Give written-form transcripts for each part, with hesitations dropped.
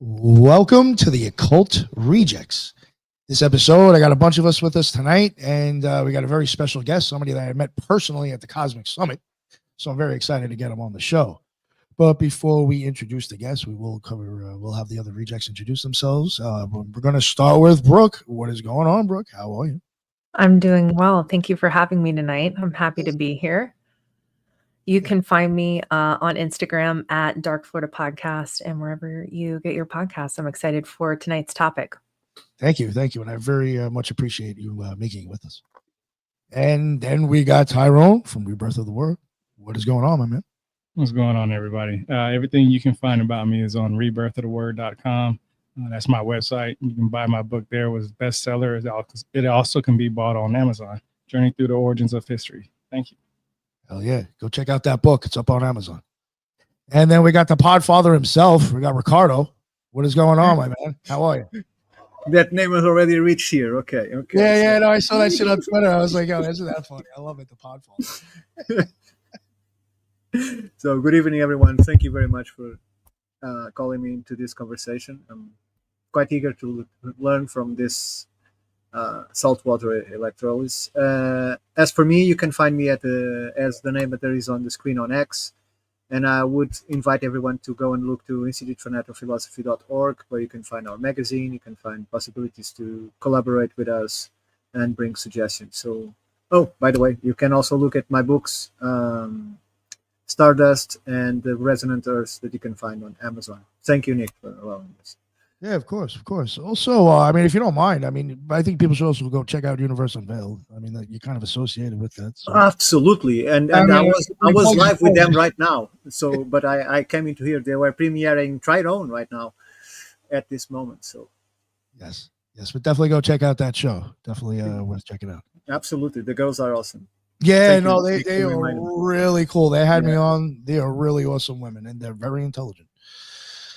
Welcome to the Occult Rejects. This episode, I got a bunch of us with us tonight, and we got a very special guest, somebody that I met personally at the Cosmic Summit. So I'm very excited to get him on the show. But before we introduce the guest, we will cover, we'll have the other rejects introduce themselves. We're going to start with Brooke. What is going on, Brooke? How are you? I'm doing well. Thank you for having me tonight. I'm happy to be here. You can find me on Instagram at Dark Florida Podcast and wherever you get your podcasts. I'm excited for tonight's topic. Thank you. Thank you. And I very much appreciate you making it with us. And then we got Tyrone from Rebirth of the World. What is going on, my man? What's going on, everybody? Everything you can find about me is on rebirthoftheword.com. That's my website. You can buy my book there. It was bestseller. It also can be bought on Amazon. Journey Through the Origins of History. Thank you. Hell yeah. Go check out that book. It's up on Amazon. And then we got the podfather himself. We got Ricardo. What is going on, my man? How are you? That name was already reached here. Okay. Yeah, no, I saw that shit on Twitter. I was like, oh, isn't that funny? I love it, the podfather. So good evening, everyone. Thank you very much for calling me into this conversation. I'm quite eager to learn from this saltwater electrolysis. As for me, you can find me at as the name that there is on the screen on X. And I would invite everyone to go and look to institutefornaturophilosophy.org, where you can find our magazine. You can find possibilities to collaborate with us and bring suggestions. So, oh, by the way, you can also look at my books, Stardust and the Resonant Earth, that you can find on Amazon. Thank you, Nick, for allowing this. Yeah, of course. Also, I mean, if you don't mind, I think people should also go check out Universe Unveiled. I mean, you're kind of associated with that. So. Absolutely, and I was live with them right now. So, but I came into here. They were premiering Tyrone right now at this moment. So, yes, but definitely go check out that show. Definitely worth checking out. Absolutely, the girls are awesome. Yeah, they are really cool. They had me on. They are really awesome women, and they're very intelligent.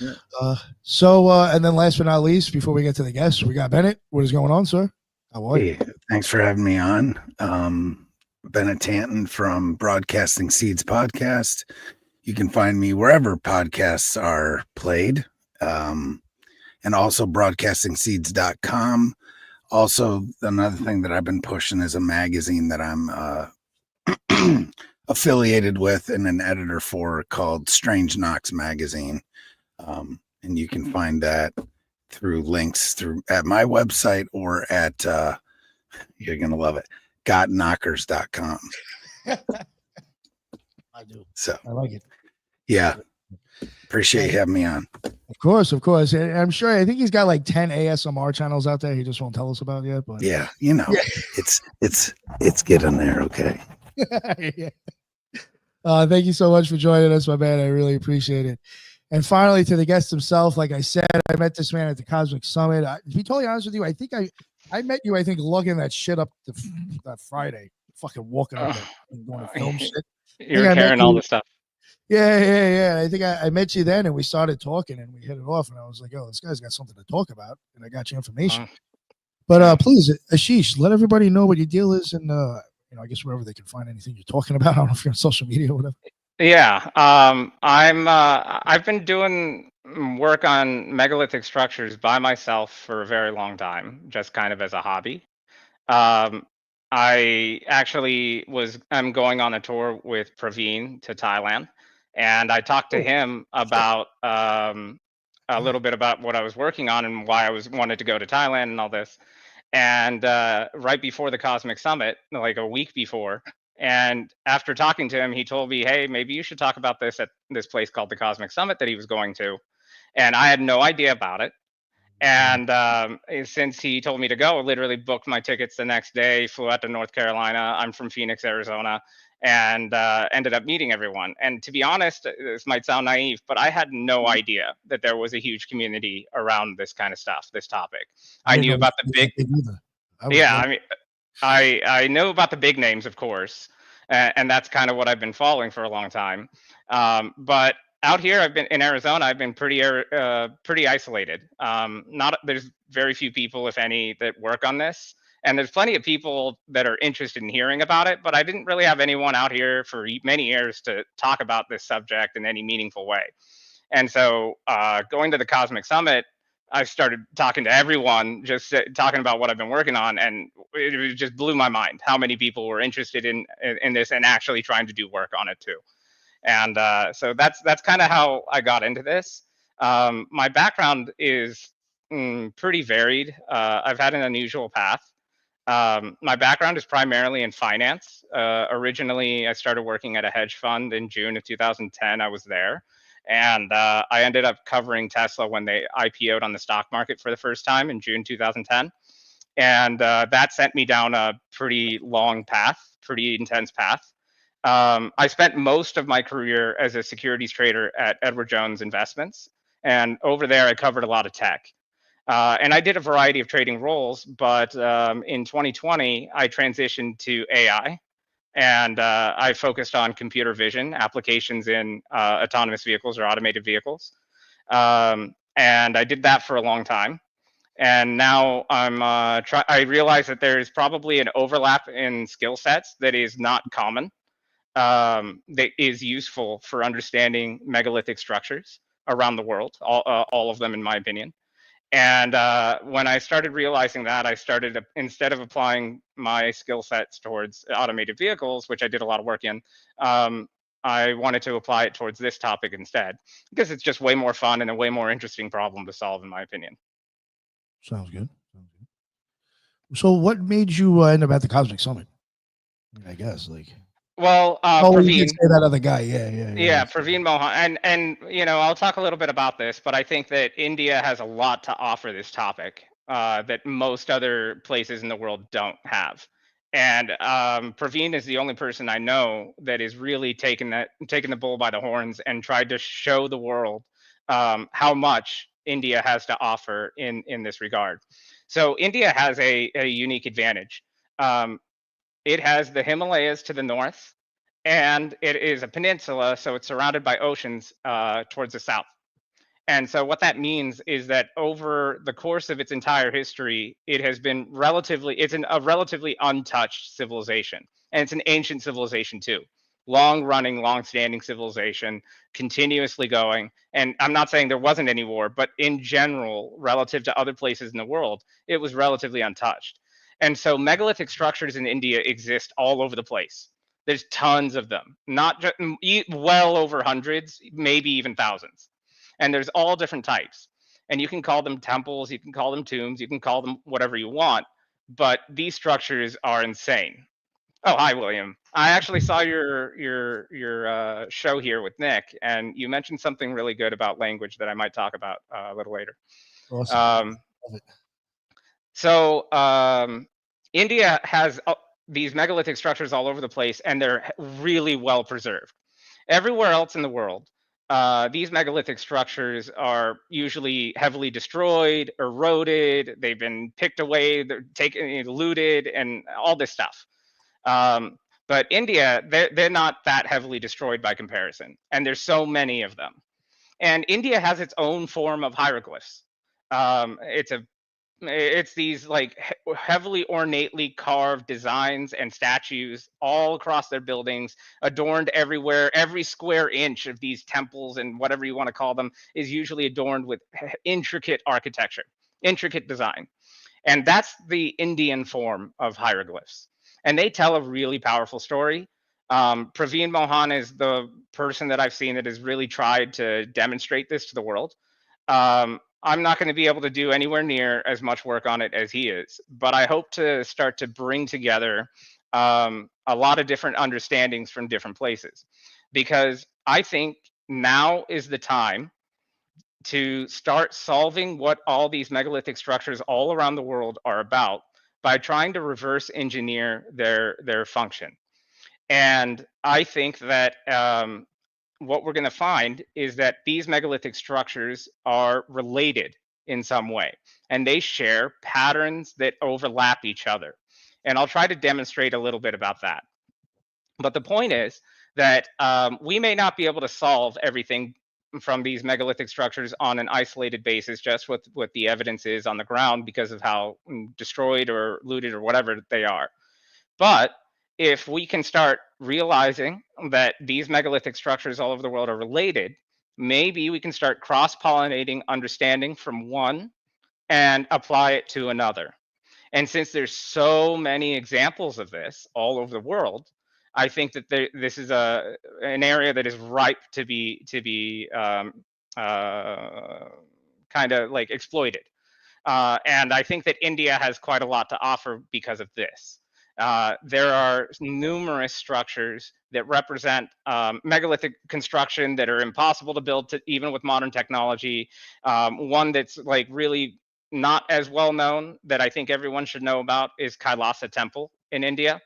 Yeah. And then last but not least, before we get to the guests, we got Bennett. What is going on, sir? How are you? Thanks for having me on. Bennett Tanton from Broadcasting Seeds Podcast. You can find me wherever podcasts are played, and also broadcastingseeds.com. Also, another thing that I've been pushing is a magazine that I'm affiliated with and an editor for called Strange Knocks Magazine. And you can find that through links at my website or at you're gonna love it, gotknockers.com. I do. So I like it. Yeah. Appreciate you having me on. Of course. And I'm sure I think he's got like 10 ASMR channels out there. He just won't tell us about yet. But yeah, it's getting there, okay. Yeah. Thank you so much for joining us, my man. I really appreciate it. And finally, to the guest himself, like I said, I met this man at the Cosmic Summit. To be totally honest with you, I think I met you, lugging that shit up that Friday, fucking walking up and going to film shit. You're carrying all the stuff. Yeah. I think I met you then, and we started talking, and we hit it off, and I was like, oh, this guy's got something to talk about, and I got your information. But please, Ashish, let everybody know what your deal is, and I guess wherever they can find anything you're talking about. I don't know if you're on social media or whatever. Yeah, I've been doing work on megalithic structures by myself for a very long time, just kind of as a hobby. I actually I'm going on a tour with Praveen to Thailand, and I talked to him about a little bit about what I was working on and why I wanted to go to Thailand and all this. And right before the Cosmic Summit, like a week before, and after talking to him, he told me, hey, maybe you should talk about this at this place called the Cosmic Summit that he was going to. And I had no idea about it. And since he told me to go, I literally booked my tickets the next day, flew out to North Carolina. I'm from Phoenix, Arizona, and ended up meeting everyone. And to be honest, this might sound naive, but I had no idea that there was a huge community around this kind of stuff, this topic. I knew about the big... I know about the big names, of course, and that's kind of what I've been following for a long time. But out here, I've been in Arizona. I've been pretty isolated. There's very few people, if any, that work on this, and there's plenty of people that are interested in hearing about it. But I didn't really have anyone out here for many years to talk about this subject in any meaningful way. And so going to the Cosmic Summit, I started talking to everyone, just talking about what I've been working on, and it just blew my mind how many people were interested in this and actually trying to do work on it too. And so that's kind of how I got into this. My background is pretty varied. I've had an unusual path. My background is primarily in finance. Originally, I started working at a hedge fund in June of 2010. I was there. And I ended up covering Tesla when they IPO'd on the stock market for the first time in June 2010. And that sent me down a pretty long path, pretty intense path. I spent most of my career as a securities trader at Edward Jones Investments. And over there, I covered a lot of tech. And I did a variety of trading roles, but in 2020, I transitioned to AI. And I focused on computer vision applications in autonomous vehicles or automated vehicles. And I did that for a long time. And now I realize that there is probably an overlap in skill sets that is not common, that is useful for understanding megalithic structures around the world, all of them, in my opinion. And when I started realizing that, I started, instead of applying my skill sets towards automated vehicles, which I did a lot of work in, I wanted to apply it towards this topic instead, because it's just way more fun and a way more interesting problem to solve, in my opinion. Sounds good. So what made you end up at the Cosmic Summit? I guess, like, well, you did say that other guy. Yeah. Praveen Mohan, and I'll talk a little bit about this, but I think that India has a lot to offer this topic that most other places in the world don't have. And Praveen is the only person I know that is really taking the bull by the horns and tried to show the world how much India has to offer in this regard. So India has a unique advantage. It has the Himalayas to the north, and it is a peninsula, so it's surrounded by oceans towards the south. And so what that means is that over the course of its entire history, it's a relatively untouched civilization. And it's an ancient civilization too. Long-running, long-standing civilization, continuously going. And I'm not saying there wasn't any war, but in general, relative to other places in the world, it was relatively untouched. And so megalithic structures in India exist all over the place. There's tons of them, not just well over hundreds, maybe even thousands. And there's all different types. And you can call them temples, you can call them tombs, you can call them whatever you want, but these structures are insane. Oh, hi, William. I actually saw your show here with Nick, and you mentioned something really good about language that I might talk about a little later. Awesome. So India has these megalithic structures all over the place, and they're really well preserved. Everywhere else in the world, these megalithic structures are usually heavily destroyed, eroded, they've been picked away, they're taken, looted, and all this stuff. But India, they're not that heavily destroyed by comparison, and there's so many of them. And India has its own form of hieroglyphs. It's these like heavily ornately carved designs and statues all across their buildings, adorned everywhere. Every square inch of these temples and whatever you want to call them is usually adorned with intricate architecture, intricate design. And that's the Indian form of hieroglyphs. And they tell a really powerful story. Praveen Mohan is the person that I've seen that has really tried to demonstrate this to the world. I'm not going to be able to do anywhere near as much work on it as he is, but I hope to start to bring together a lot of different understandings from different places, because I think now is the time to start solving what all these megalithic structures all around the world are about by trying to reverse engineer their function. And I think that what we're going to find is that these megalithic structures are related in some way, and they share patterns that overlap each other. And I'll try to demonstrate a little bit about that. But the point is that we may not be able to solve everything from these megalithic structures on an isolated basis, just with what the evidence is on the ground because of how destroyed or looted or whatever they are. But if we can start realizing that these megalithic structures all over the world are related, maybe we can start cross-pollinating understanding from one and apply it to another. And since there's so many examples of this all over the world, I think that this is an area that is ripe to be kind of like exploited. And I think that India has quite a lot to offer because of this. There are numerous structures that represent megalithic construction that are impossible to build even with modern technology. One that's like really not as well known that I think everyone should know about is Kailasa Temple in India.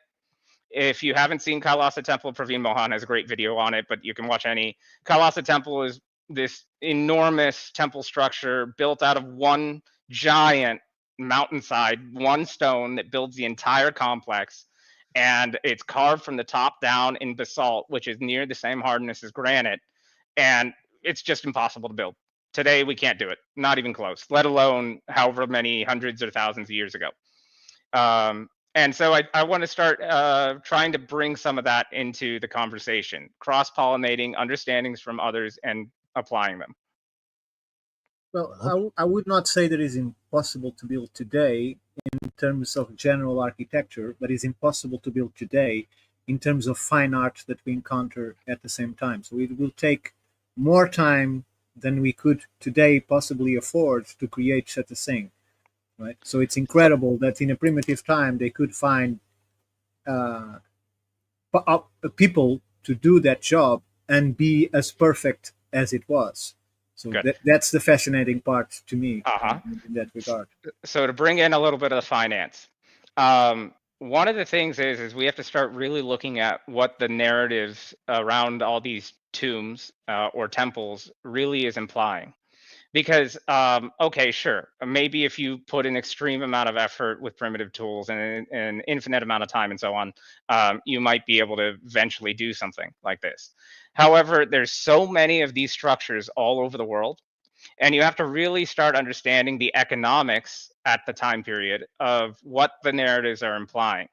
If you haven't seen Kailasa Temple, Praveen Mohan has a great video on it, but you can watch any. Kailasa Temple is this enormous temple structure built out of one giant mountainside, one stone that builds the entire complex. And it's carved from the top down in basalt, which is near the same hardness as granite. And it's just impossible to build. Today, we can't do it, not even close, let alone however many hundreds or thousands of years ago. And so I want to start trying to bring some of that into the conversation, cross-pollinating understandings from others and applying them. Well, I would not say that it's impossible to build today in terms of general architecture, but it's impossible to build today in terms of fine art that we encounter at the same time. So it will take more time than we could today possibly afford to create such a thing, right? So it's incredible that in a primitive time they could find people to do that job and be as perfect as it was. So that's the fascinating part to me in that regard. So to bring in a little bit of the finance, one of the things is we have to start really looking at what the narratives around all these tombs or temples really is implying. Because, okay, sure, maybe if you put an extreme amount of effort with primitive tools and an infinite amount of time and so on, you might be able to eventually do something like this. However, there's so many of these structures all over the world, and you have to really start understanding the economics at the time period of what the narratives are implying.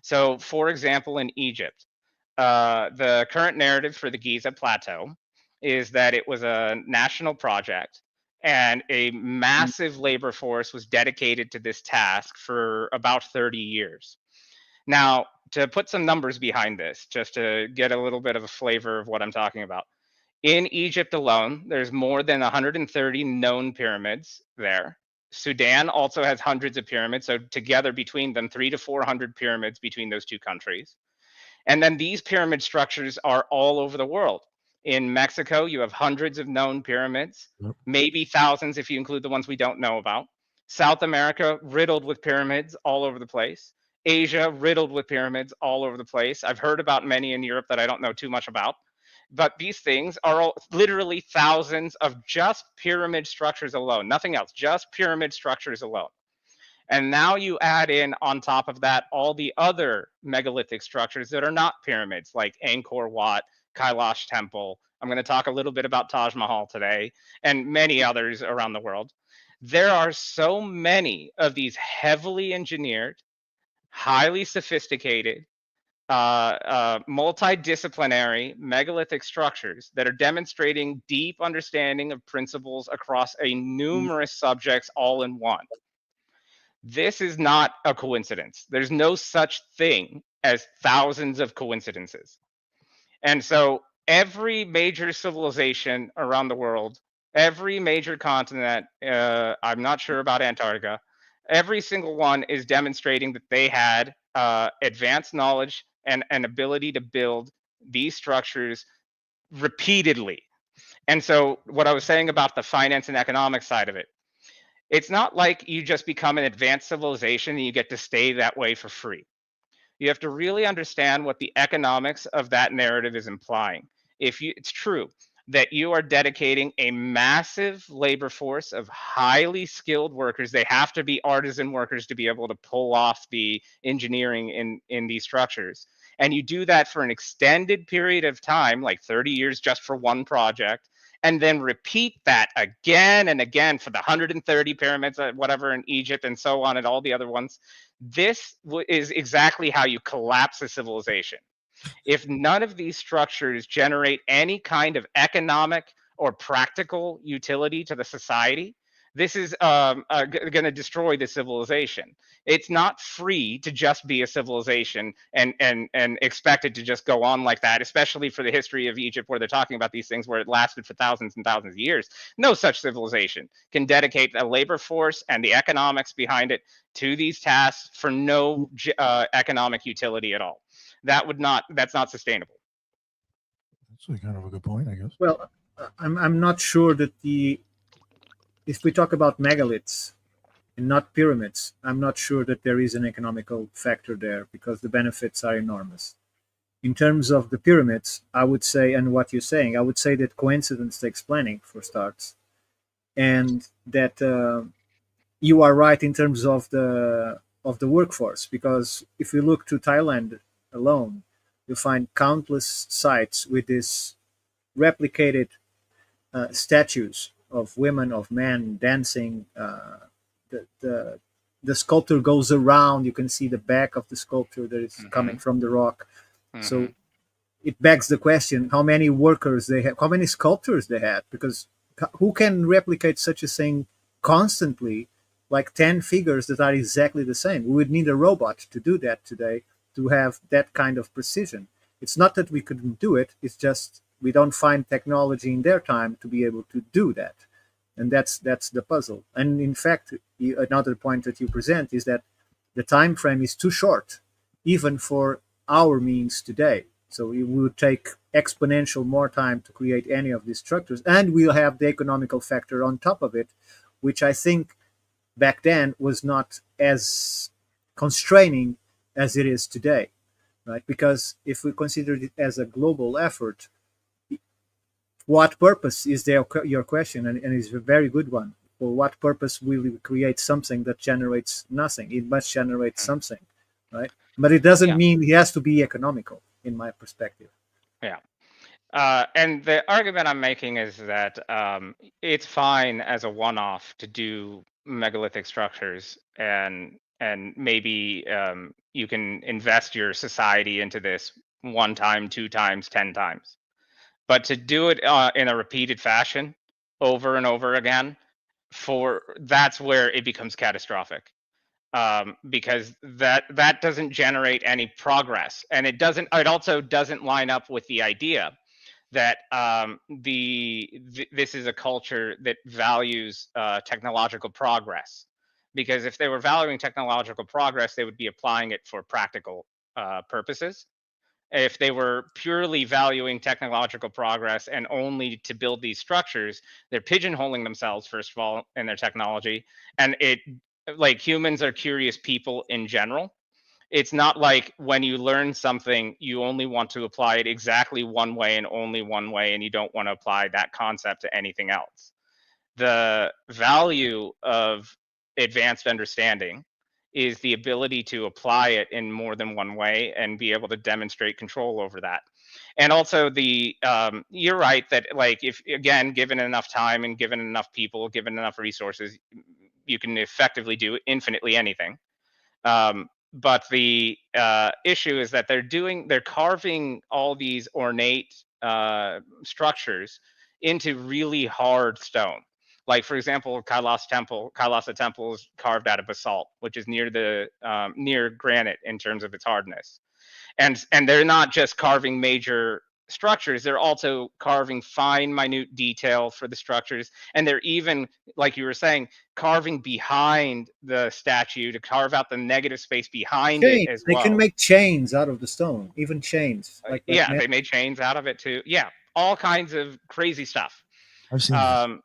So, for example, in Egypt, the current narrative for the Giza Plateau is that it was a national project and a massive labor force was dedicated to this task for about 30 years. Now, to put some numbers behind this, just to get a little bit of a flavor of what I'm talking about. In Egypt alone, there's more than 130 known pyramids there. Sudan also has hundreds of pyramids, so together between them, 300 to 400 pyramids between those two countries. And then these pyramid structures are all over the world. In Mexico, you have hundreds of known pyramids, maybe thousands if you include the ones we don't know about. South America, riddled with pyramids all over the place. Asia, riddled with pyramids all over the place. I've heard about many in Europe that I don't know too much about. But these things are all, literally thousands of just pyramid structures alone, nothing else, just pyramid structures alone. And now you add in on top of that all the other megalithic structures that are not pyramids, like Angkor Wat, Kailash Temple. I'm going to talk a little bit about Taj Mahal today, and many others around the world. There are so many of these heavily engineered, highly sophisticated, multidisciplinary megalithic structures that are demonstrating deep understanding of principles across a numerous subjects all in one. This is not a coincidence. There's no such thing as thousands of coincidences. And so every major civilization around the world, every major continent, I'm not sure about Antarctica, every single one is demonstrating that they had advanced knowledge and an ability to build these structures repeatedly. And so what I was saying about the finance and economic side of it, it's not like you just become an advanced civilization and you get to stay that way for free. You have to really understand what the economics of that narrative is implying. It's true that you are dedicating a massive labor force of highly skilled workers. They have to be artisan workers to be able to pull off the engineering in these structures. And you do that for an extended period of time, like 30 years just for one project, and then repeat that again and again for the 130 pyramids, whatever, in Egypt and so on, and all the other ones. This is exactly how you collapse a civilization. If none of these structures generate any kind of economic or practical utility to the society, this is going to destroy the civilization. It's not free to just be a civilization and expect it to just go on like that, especially for the history of Egypt, where they're talking about these things where it lasted for thousands and thousands of years. No such civilization can dedicate a labor force and the economics behind it to these tasks for no economic utility at all. That's not sustainable. That's kind of a good point, I guess. Well, I'm not sure that if we talk about megaliths and not pyramids, I'm not sure that there is an economical factor there, because the benefits are enormous. In terms of the pyramids, I would say, and what you're saying, I would say that coincidence takes planning, for starts, and that you are right in terms of the workforce, because if you look to Thailand alone, you'll find countless sites with this replicated statues of women, of men dancing. The sculpture goes around. You can see the back of the sculpture that is coming from the rock. So it begs the question: how many workers they have? How many sculptors they had? Because who can replicate such a thing constantly, like 10 figures that are exactly the same? We would need a robot to do that today, to have that kind of precision. It's not that we couldn't do it. It's just we don't find technology in their time to be able to do that. And that's the puzzle. And in fact, another point that you present is that the time frame is too short, even for our means today. So it would take exponential more time to create any of these structures, and we'll have the economical factor on top of it, which I think back then was not as constraining as it is today, right? Because if we consider it as a global effort, what purpose is there? Your question, and it's a very good one. For what purpose will we create something that generates nothing? It must generate something, right? But it doesn't mean it has to be economical, in my perspective. Yeah. And the argument I'm making is that it's fine as a one-off to do megalithic structures, and maybe you can invest your society into this 1 time, 2 times, 10 times. But to do it in a repeated fashion over and over again, that's where it becomes catastrophic. Because that doesn't generate any progress, and it also doesn't line up with the idea that this is a culture that values technological progress. Because if they were valuing technological progress, they would be applying it for practical purposes. If they were purely valuing technological progress and only to build these structures, they're pigeonholing themselves, first of all, in their technology. And like, humans are curious people in general. It's not like when you learn something, you only want to apply it exactly one way and only one way, and you don't want to apply that concept to anything else. The value of advanced understanding is the ability to apply it in more than one way and be able to demonstrate control over that. And also you're right that, like, if, again, given enough time and given enough people, given enough resources, you can effectively do infinitely anything. But the issue is that they're carving all these ornate structures into really hard stone. Like, for example, Kailasa Temple is carved out of basalt, which is near granite in terms of its hardness. And they're not just carving major structures, they're also carving fine, minute detail for the structures. And they're even, like you were saying, carving behind the statue to carve out the negative space behind it as well. They can make chains out of the stone, even chains. They made chains out of it too. Yeah, all kinds of crazy stuff. I've seen this.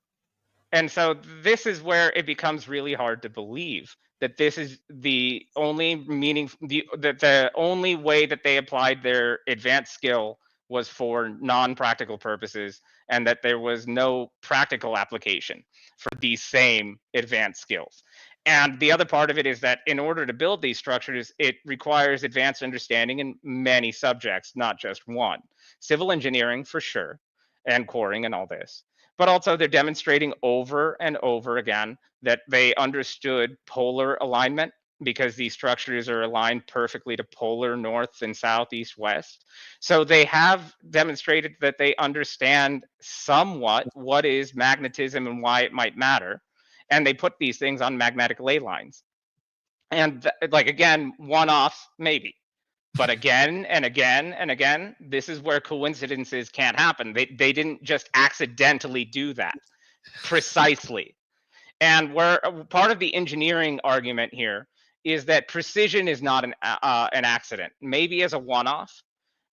And so this is where it becomes really hard to believe that this is the only the only way that they applied their advanced skill was for non-practical purposes, and that there was no practical application for these same advanced skills. And the other part of it is that in order to build these structures, it requires advanced understanding in many subjects, not just one. Civil engineering, for sure, and quarrying and all this. But also they're demonstrating over and over again that they understood polar alignment because these structures are aligned perfectly to polar north and south, east, west. So they have demonstrated that they understand somewhat what is magnetism and why it might matter. And they put these things on magnetic ley lines. And like, again, one-offs, maybe. But again and again and again, this is where coincidences can't happen. They didn't just accidentally do that. Precisely. And where part of the engineering argument here is that precision is not an accident. Maybe as a one-off,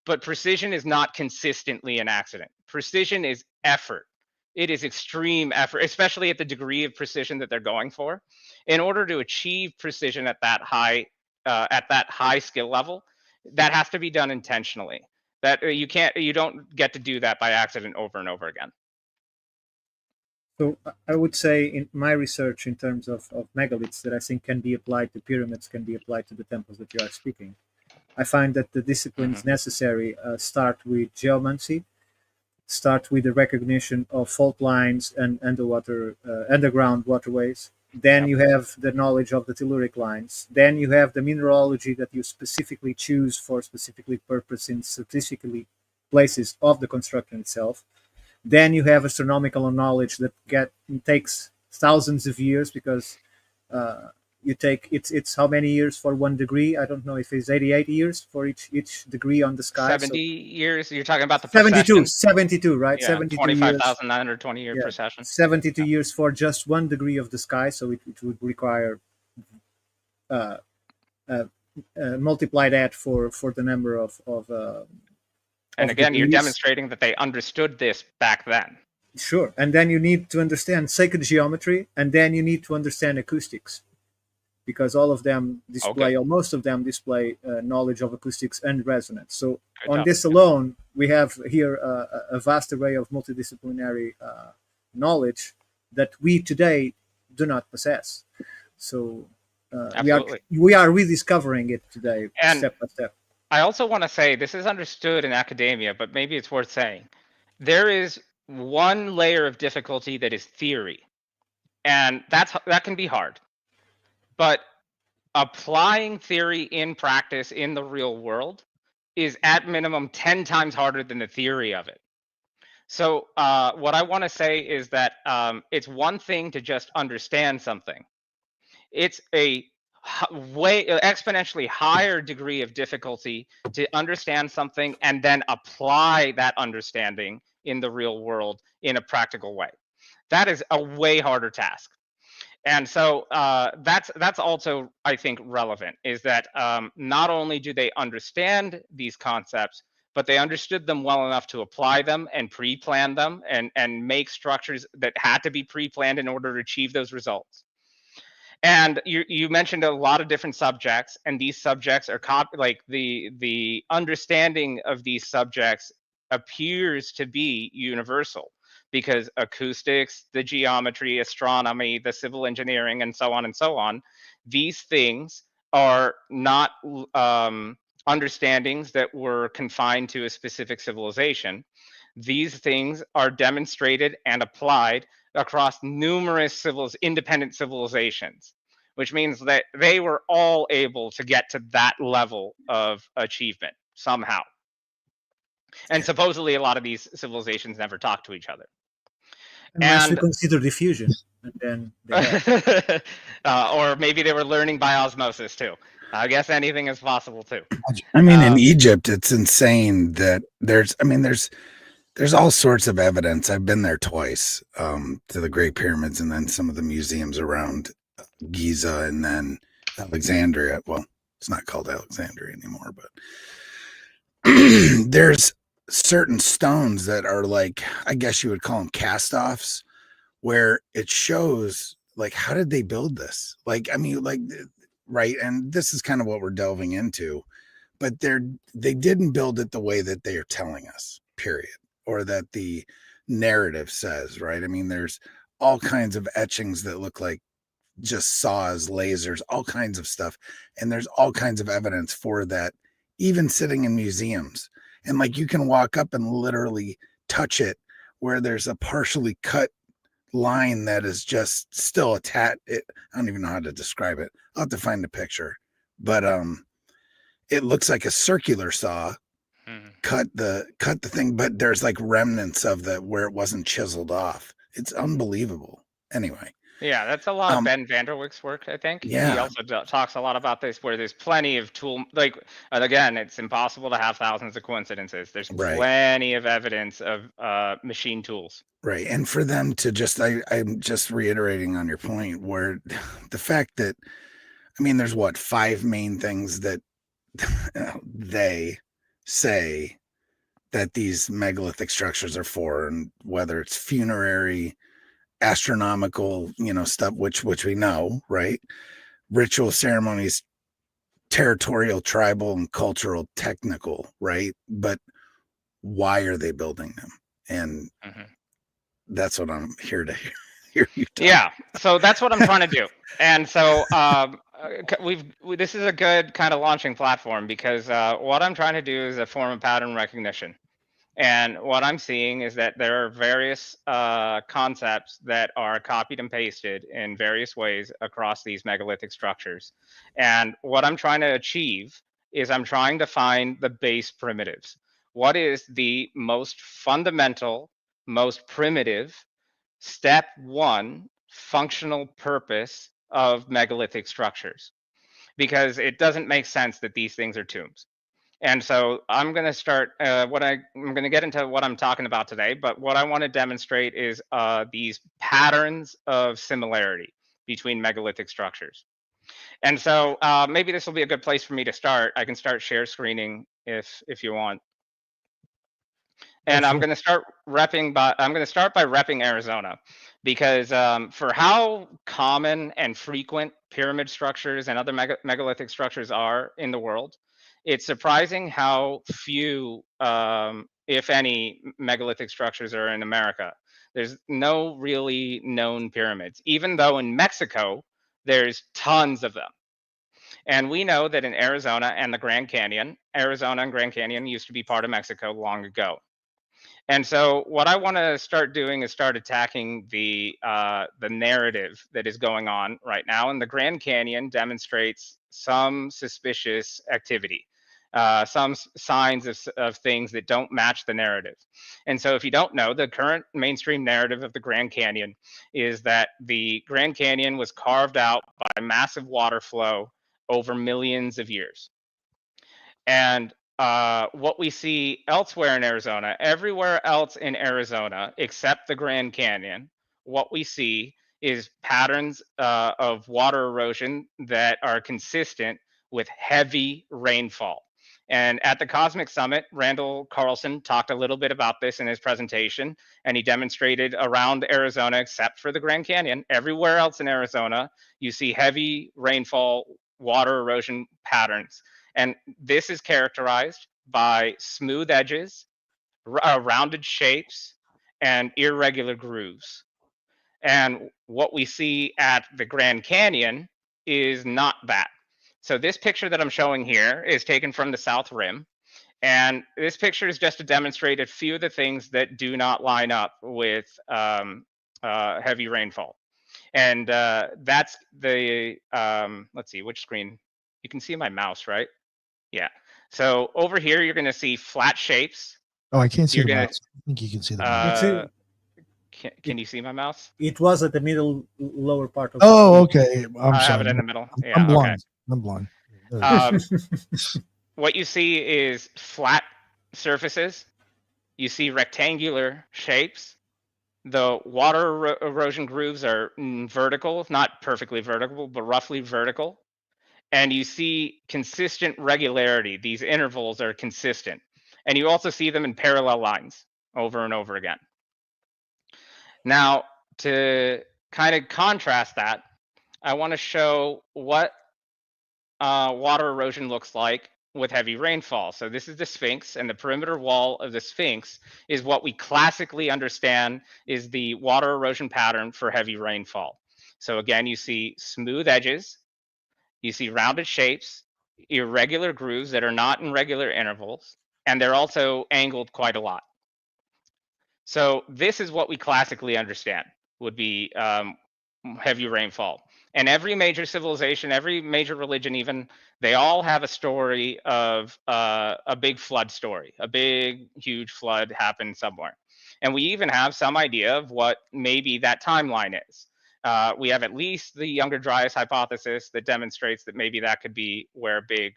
but precision is not consistently an accident. Precision is effort. It is extreme effort, especially at the degree of precision that they're going for. In order to achieve precision at that high skill level, that has to be done intentionally. That you don't get to do that by accident over and over again. So I would say in my research in terms of megaliths that I think can be applied to pyramids, can be applied to the temples that you are speaking, I find that the disciplines necessary start with geomancy, start with the recognition of fault lines and underground waterways. Then you have the knowledge of the telluric lines. Then you have the mineralogy that you specifically choose for specifically purpose in specifically places of the construction itself. Then you have astronomical knowledge that takes thousands of years, because it's how many years for 1 degree? I don't know if it's 88 years for each degree on the sky. 70 years. You're talking about the 72, right? Yeah, 72 25,920 year precession. 72 years for just 1 degree of the sky. So it would require multiply that for the number of and again, you're degrees. demonstrating that they understood this back then. Sure. And then you need to understand sacred geometry, and then you need to understand acoustics, because all of them display, or most of them display knowledge of acoustics and resonance. So on this alone, we have here a vast array of multidisciplinary knowledge that we today do not possess. So we are rediscovering it today, step by step. I also want to say, this is understood in academia, but maybe it's worth saying. There is one layer of difficulty that is theory, and that can be hard. But applying theory in practice in the real world is at minimum 10 times harder than the theory of it. So what I want to say is that it's one thing to just understand something. It's a way exponentially higher degree of difficulty to understand something and then apply that understanding in the real world in a practical way. That is a way harder task. And so that's also, I think, relevant, is that not only do they understand these concepts, but they understood them well enough to apply them and pre-plan them and make structures that had to be pre-planned in order to achieve those results. And you mentioned a lot of different subjects, and these subjects are like the understanding of these subjects appears to be universal, because acoustics, the geometry, astronomy, the civil engineering, and so on, these things are not understandings that were confined to a specific civilization. These things are demonstrated and applied across numerous independent civilizations, which means that they were all able to get to that level of achievement somehow. And supposedly a lot of these civilizations never taltalk to each other. Unless you consider diffusion. And then or maybe they were learning by osmosis too. I guess anything is possible too. I mean, in Egypt, it's insane that there's all sorts of evidence. I've been there twice, to the Great Pyramids and then some of the museums around Giza and then Alexandria. Well, it's not called Alexandria anymore, but there's certain stones that are like, I guess you would call them cast-offs, where it shows like, how did they build this? Like, I mean, like, right. And this is kind of what we're delving into, but they didn't build it the way that they are telling us, period. Or that the narrative says, right? I mean, there's all kinds of etchings that look like just saws, lasers, all kinds of stuff. And there's all kinds of evidence for that, even sitting in museums. And like, you can walk up and literally touch it, where there's a partially cut line that is just still attached. I don't even know how to describe it. I'll have to find a picture, but it looks like a circular saw cut the thing, but there's like remnants of the where it wasn't chiseled off. It's unbelievable. Anyway. Yeah, that's a lot of Ben Vanderwick's work, I think. Yeah. He also talks a lot about this, where there's plenty of tool, like, again, it's impossible to have thousands of coincidences. There's plenty of evidence of machine tools. Right. And for them to just, I'm just reiterating on your point, where the fact that, I mean, there's what, 5 main things that they say that these megalithic structures are for, and whether it's funerary, astronomical, stuff, which we know, right? Ritual ceremonies, territorial, tribal, and cultural, technical, right? But why are they building them? And that's what I'm here to hear you talk. Yeah, so that's what I'm trying to do. And so this is a good kind of launching platform, because what I'm trying to do is a form of pattern recognition. And what I'm seeing is that there are various concepts that are copied and pasted in various ways across these megalithic structures. And what I'm trying to achieve is I'm trying to find the base primitives. What is the most fundamental, most primitive, step 1 functional purpose of megalithic structures? Because it doesn't make sense that these things are tombs. And so I'm going to start I'm going to get into what I'm talking about today, but what I want to demonstrate is these patterns of similarity between megalithic structures. And so maybe this will be a good place for me to start. I can start share screening if you want. And I'm going to start by repping Arizona, because for how common and frequent pyramid structures and other megalithic structures are in the world, it's surprising how few, if any, megalithic structures are in America. There's no really known pyramids, even though in Mexico, there's tons of them. And we know that in Arizona and the Grand Canyon, Arizona and Grand Canyon used to be part of Mexico long ago. And so what I want to start doing is start attacking the narrative that is going on right now. And the Grand Canyon demonstrates some suspicious activity, some signs of things that don't match the narrative. And so if you don't know, the current mainstream narrative of the Grand Canyon is that the Grand Canyon was carved out by massive water flow over millions of years. And what we see elsewhere in Arizona, everywhere else in Arizona, except the Grand Canyon, what we see is patterns of water erosion that are consistent with heavy rainfall. And at the Cosmic Summit, Randall Carlson talked a little bit about this in his presentation, and he demonstrated around Arizona, except for the Grand Canyon, everywhere else in Arizona, you see heavy rainfall, water erosion patterns. And this is characterized by smooth edges, rounded shapes, and irregular grooves. And what we see at the Grand Canyon is not that. So this picture that I'm showing here is taken from the South Rim. And this picture is just to demonstrate a few of the things that do not line up with heavy rainfall. And that's the, let's see, which screen? You can see my mouse, right? Yeah. So over here, you're going to see flat shapes. Oh, I can't see the mouse. I think you can see the mouse. Can you see my mouse? It was at the middle lower part of. Oh, okay. I'm sorry. have it in the middle. I'm blind. I'm blind. What you see is flat surfaces. You see rectangular shapes. The water erosion grooves are vertical, not perfectly vertical, but roughly vertical. And you see consistent regularity. These intervals are consistent. And you also see them in parallel lines over and over again. Now, to kind of contrast that, I want to show what water erosion looks like with heavy rainfall. So this is the Sphinx, and the perimeter wall of the Sphinx is what we classically understand is the water erosion pattern for heavy rainfall. So again, you see smooth edges, you see rounded shapes, irregular grooves that are not in regular intervals, and they're also angled quite a lot. So this is what we classically understand. would be heavy rainfall. And every major civilization, every major religion even, they all have a story of a big flood story. A big, huge flood happened somewhere. And we even have some idea of what maybe that timeline is. We have at least the Younger Dryas hypothesis that demonstrates that maybe that could be where a big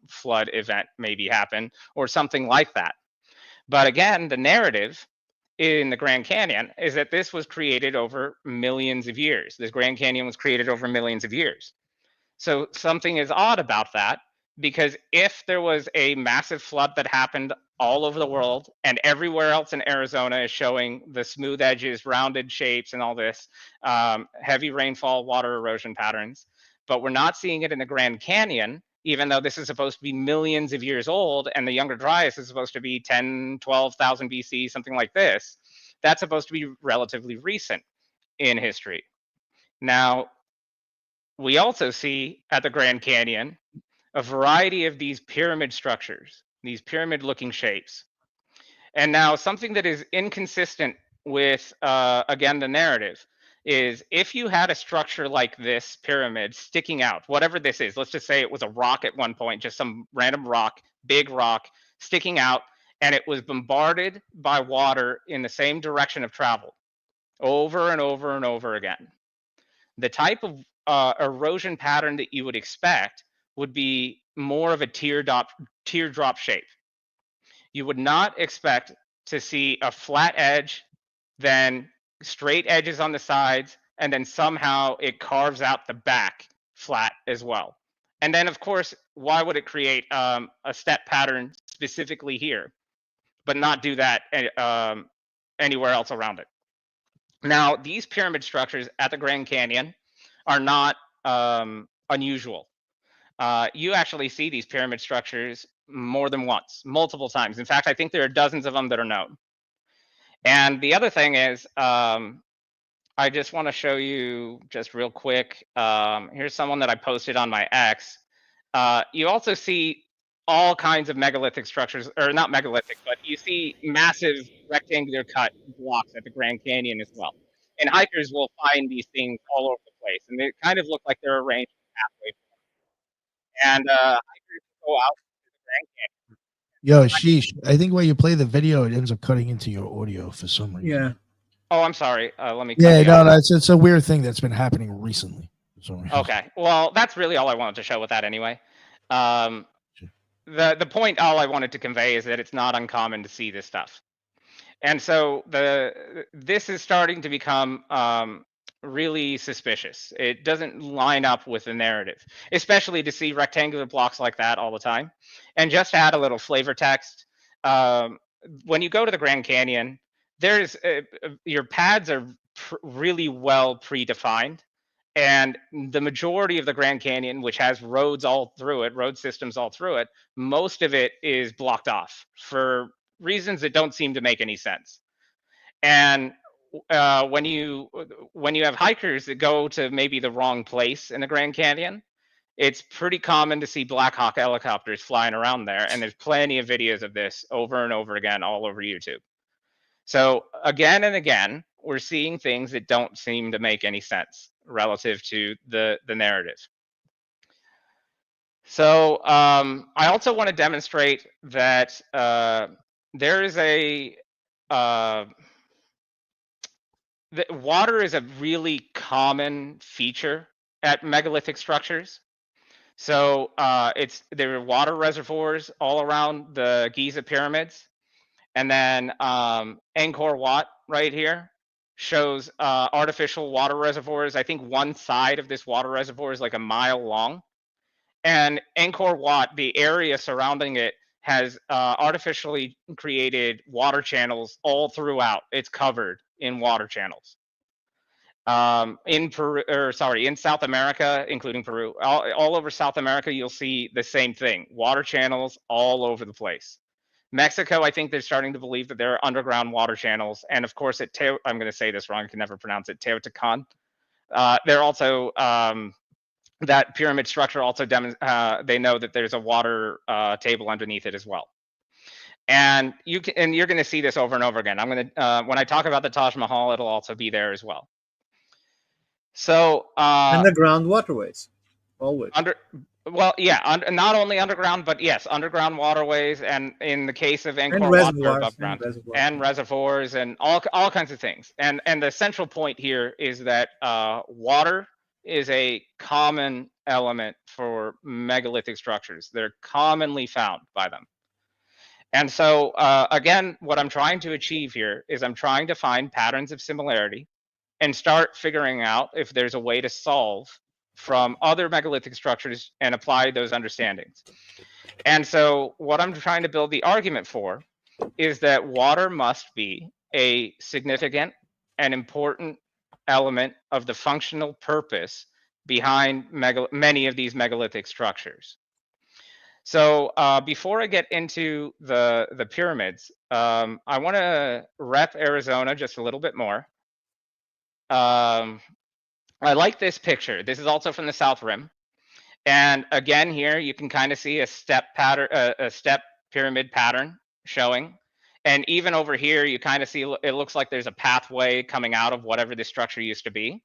flood event maybe happened, or something like that. But again, the narrative in the Grand Canyon is that this was created over millions of years. This Grand Canyon was created over millions of years. So something is odd about that, because if there was a massive flood that happened all over the world and everywhere else in Arizona is showing the smooth edges, rounded shapes, and all this heavy rainfall, water erosion patterns, but we're not seeing it in the Grand Canyon, even though this is supposed to be millions of years old and the Younger Dryas is supposed to be 10, 12,000 BC, something like this, that's supposed to be relatively recent in history. Now, we also see at the Grand Canyon a variety of these pyramid structures, these pyramid-looking shapes. And now something that is inconsistent with, again, the narrative is if you had a structure like this pyramid sticking out, whatever this is, let's just say it was a rock at one point, just some random rock, big rock sticking out, and it was bombarded by water in the same direction of travel over and over and over again. The type of erosion pattern that you would expect would be more of a teardrop shape. You would not expect to see a flat edge, then straight edges on the sides, and then somehow it carves out the back flat as well. And then, of course, why would it create a step pattern specifically here, but not do that anywhere else around it? Now, these pyramid structures at the Grand Canyon are not unusual. You actually see these pyramid structures more than once, multiple times. In fact, I think there are dozens of them that are known. And the other thing is, I just want to show you just real quick. Here's someone that I posted on my X. You also see all kinds of megalithic structures, or not megalithic, but you see massive rectangular cut blocks at the Grand Canyon as well. And hikers will find these things all over the place, and they kind of look like they're arranged halfway. And hikers go out to the Grand Canyon. Yo, Ashish, I think when you play the video, it ends up cutting into your audio for some reason. Yeah. Oh, I'm sorry. Let me. Yeah, no, it's a weird thing that's been happening recently. Okay, well, that's really all I wanted to show with that anyway. The point all I wanted to convey is that it's not uncommon to see this stuff. And so this is starting to become really suspicious. It doesn't line up with the narrative, especially to see rectangular blocks like that all the time. And just to add a little flavor text, when you go to the Grand Canyon, there's your pads are really well predefined. And the majority of the Grand Canyon, which has roads all through it, road systems all through it, most of it is blocked off for reasons that don't seem to make any sense. And when you have hikers that go to maybe the wrong place in the Grand Canyon, it's pretty common to see Black Hawk helicopters flying around there. And there's plenty of videos of this over and over again all over YouTube. So again and again, we're seeing things that don't seem to make any sense relative to the narrative. So I also want to demonstrate that there is water is a really common feature at megalithic structures. So there are water reservoirs all around the Giza pyramids. And then Angkor Wat right here shows artificial water reservoirs. I think one side of this water reservoir is like a mile long. And Angkor Wat, the area surrounding it, has artificially created water channels all throughout. It's covered in water channels. In South America, including Peru, all over South America, you'll see the same thing. Water channels all over the place. Mexico, I think they're starting to believe that there are underground water channels. And of course, I'm going to say this wrong, I can never pronounce it, Teotihuacan. They're also, that pyramid structure also, they know that there's a water table underneath it as well. And you're going to see this over and over again. I'm going to when I talk about the Taj Mahal, it'll also be there as well. So underground waterways, always. Not only underground, but yes, underground waterways, and in the case of Angkor Wat, above ground, and reservoirs, and all kinds of things. And the central point here is that water is a common element for megalithic structures. They're commonly found by them. And so, again, what I'm trying to achieve here is I'm trying to find patterns of similarity and start figuring out if there's a way to solve from other megalithic structures and apply those understandings. And so what I'm trying to build the argument for is that water must be a significant and important element of the functional purpose behind many of these megalithic structures. So before I get into the pyramids, I want to rep Arizona just a little bit more. I like this picture. This is also from the South Rim. And again, here you can kind of see a step pattern, a step pyramid pattern showing. And even over here, you kind of see it looks like there's a pathway coming out of whatever this structure used to be.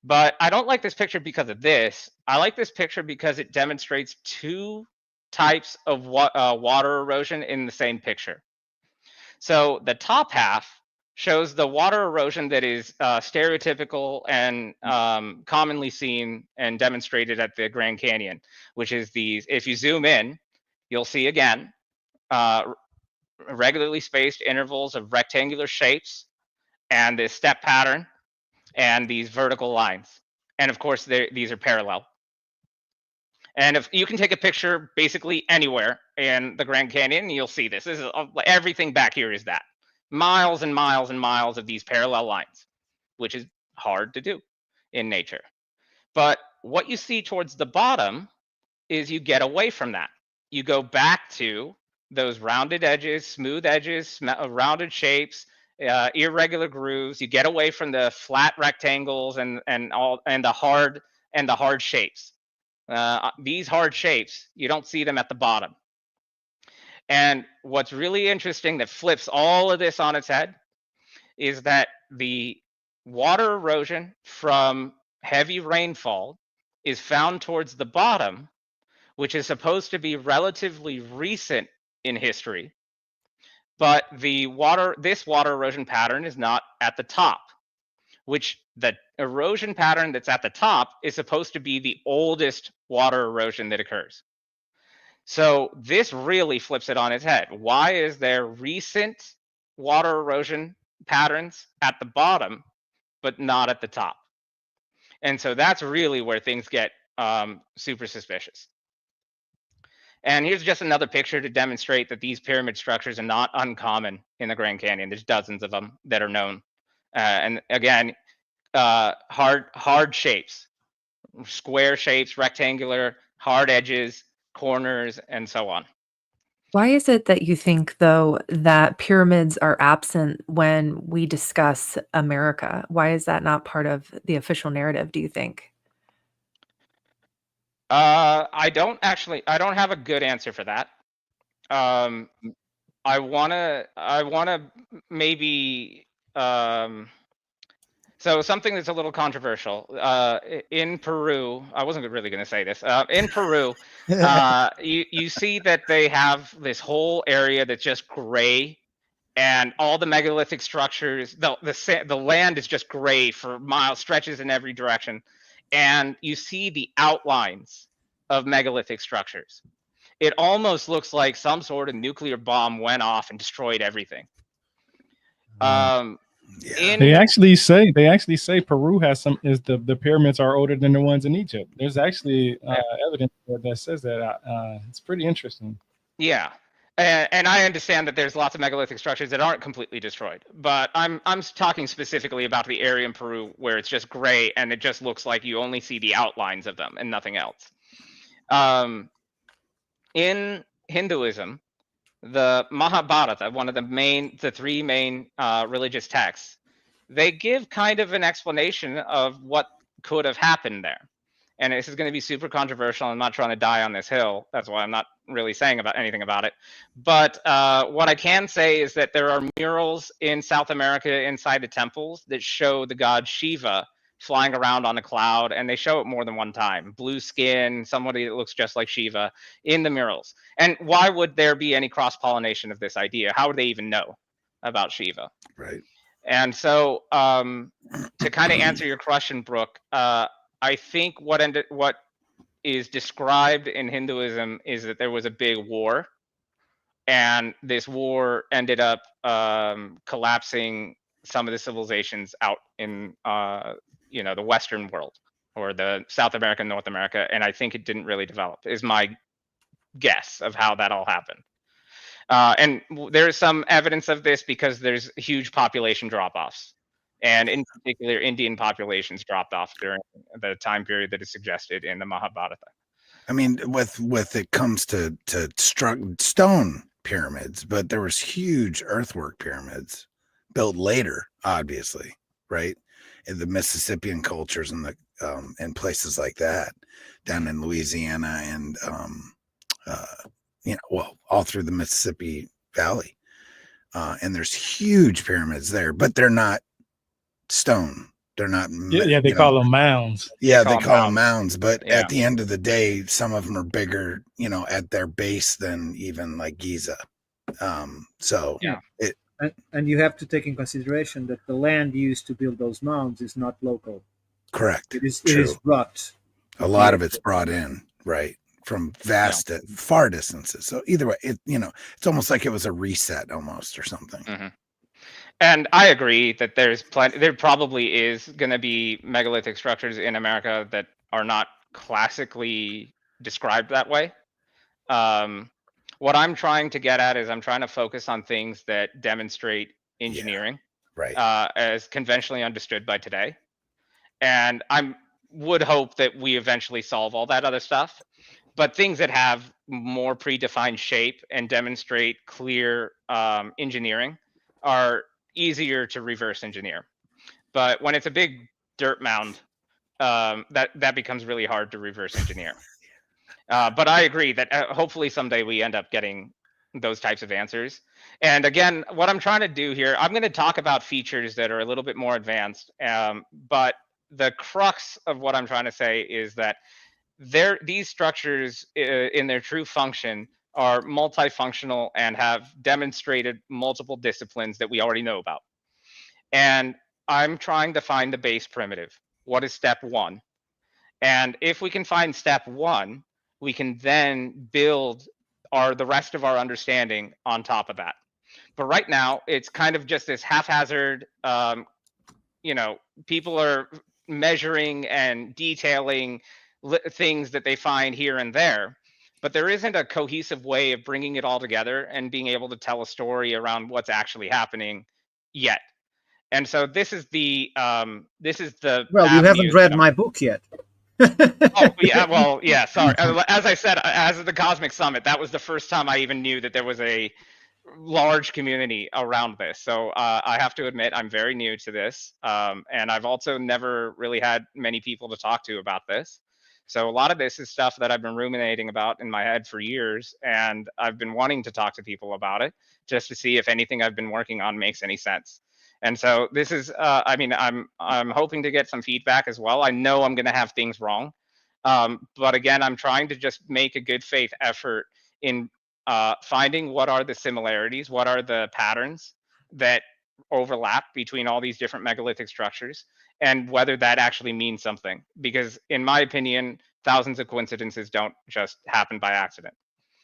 But I don't like this picture because of this. I like this picture because it demonstrates two types of water erosion in the same picture. So the top half shows the water erosion that is stereotypical and commonly seen and demonstrated at the Grand Canyon, which is these. If you zoom in, you'll see again regularly spaced intervals of rectangular shapes and this step pattern and these vertical lines. And of course, these are parallel. And if you can take a picture basically anywhere in the Grand Canyon, you'll see this. This is everything back here is that. Miles and miles and miles of these parallel lines, which is hard to do in nature. But what you see towards the bottom is you get away from that. You go back to those rounded edges, smooth edges, rounded shapes, irregular grooves. You get away from the flat rectangles and the hard shapes. These hard shapes, you don't see them at the bottom. And what's really interesting that flips all of this on its head is that the water erosion from heavy rainfall is found towards the bottom, which is supposed to be relatively recent in history. But this water erosion pattern is not at the top, which the erosion pattern that's at the top is supposed to be the oldest water erosion that occurs. So this really flips it on its head. Why is there recent water erosion patterns at the bottom, but not at the top? And so that's really where things get super suspicious. And here's just another picture to demonstrate that these pyramid structures are not uncommon in the Grand Canyon. There's dozens of them that are known. And again, hard shapes, square shapes, rectangular, hard edges, corners, and so on. Why is it that you think, though, that pyramids are absent when we discuss America? Why is that not part of the official narrative, do you think? I don't have a good answer for that. I wanna maybe so something that's a little controversial. In Peru, I wasn't really going to say this. In Peru, you see that they have this whole area that's just gray, and all the megalithic structures, the land is just gray for miles, stretches in every direction, and you see the outlines of megalithic structures. It almost looks like some sort of nuclear bomb went off and destroyed everything. They actually say Peru has the pyramids are older than the ones in Egypt. There's actually evidence that says that. It's pretty interesting. Yeah, and I understand that there's lots of megalithic structures that aren't completely destroyed, but I'm talking specifically about the area in Peru where it's just gray and it just looks like you only see the outlines of them and nothing else. In Hinduism, the Mahabharata, one of the three main religious texts, they give kind of an explanation of what could have happened there. And this is going to be super controversial. I'm not trying to die on this hill. That's why I'm not really saying about anything about it. But what I can say is that there are murals in South America inside the temples that show the god Shiva flying around on a cloud, and they show it more than one time. Blue skin, somebody that looks just like Shiva in the murals. And why would there be any cross-pollination of this idea? How would they even know about Shiva? Right. And so to kind of answer your question, Brooke, I think what is described in Hinduism is that there was a big war, and this war ended up collapsing some of the civilizations out in the Western world, or the South America, North America, and I think it didn't really develop, is my guess of how that all happened. And there's some evidence of this because there's huge population drop-offs, and in particular, Indian populations dropped off during the time period that is suggested in the Mahabharata. I mean, with it comes to stone pyramids, but there was huge earthwork pyramids built later, obviously, right? In the Mississippian cultures and the and places like that, down in Louisiana and all through the Mississippi Valley, and there's huge pyramids there, but they're not stone. They're not. They call them mounds. Yeah, they call them mounds. But Yeah. at the end of the day, some of them are bigger, at their base than even like Giza. So Yeah. And you have to take in consideration that the land used to build those mounds is not local. Correct. It is True. brought. A lot of it's brought in, right, from far distances. So either way, it's almost like it was a reset almost or something. Mm-hmm. And I agree that there probably is going to be megalithic structures in America that are not classically described that way. What I'm trying to get at is I'm trying to focus on things that demonstrate engineering, Right. as conventionally understood by today. And I would hope that we eventually solve all that other stuff. But things that have more predefined shape and demonstrate clear engineering are easier to reverse engineer. But when it's a big dirt mound, that becomes really hard to reverse engineer. But I agree that hopefully someday we end up getting those types of answers. And again, what I'm trying to do here, I'm going to talk about features that are a little bit more advanced. But the crux of what I'm trying to say is that these structures in their true function are multifunctional and have demonstrated multiple disciplines that we already know about. And I'm trying to find the base primitive. What is step one? And if we can find step one, we can then build the rest of our understanding on top of that. But right now, it's kind of just this haphazard, people are measuring and detailing things that they find here and there, but there isn't a cohesive way of bringing it all together and being able to tell a story around what's actually happening yet. And so this is the Well, you haven't read my book yet. Oh yeah, well yeah. Sorry. As I said, as of the Cosmic Summit, that was the first time I even knew that there was a large community around this. So I have to admit, I'm very new to this, and I've also never really had many people to talk to about this. So a lot of this is stuff that I've been ruminating about in my head for years, and I've been wanting to talk to people about it just to see if anything I've been working on makes any sense. And so this is, I'm hoping to get some feedback as well. I know I'm going to have things wrong, but again, I'm trying to just make a good faith effort in finding what are the similarities, what are the patterns that overlap between all these different megalithic structures, and whether that actually means something. Because in my opinion, thousands of coincidences don't just happen by accident.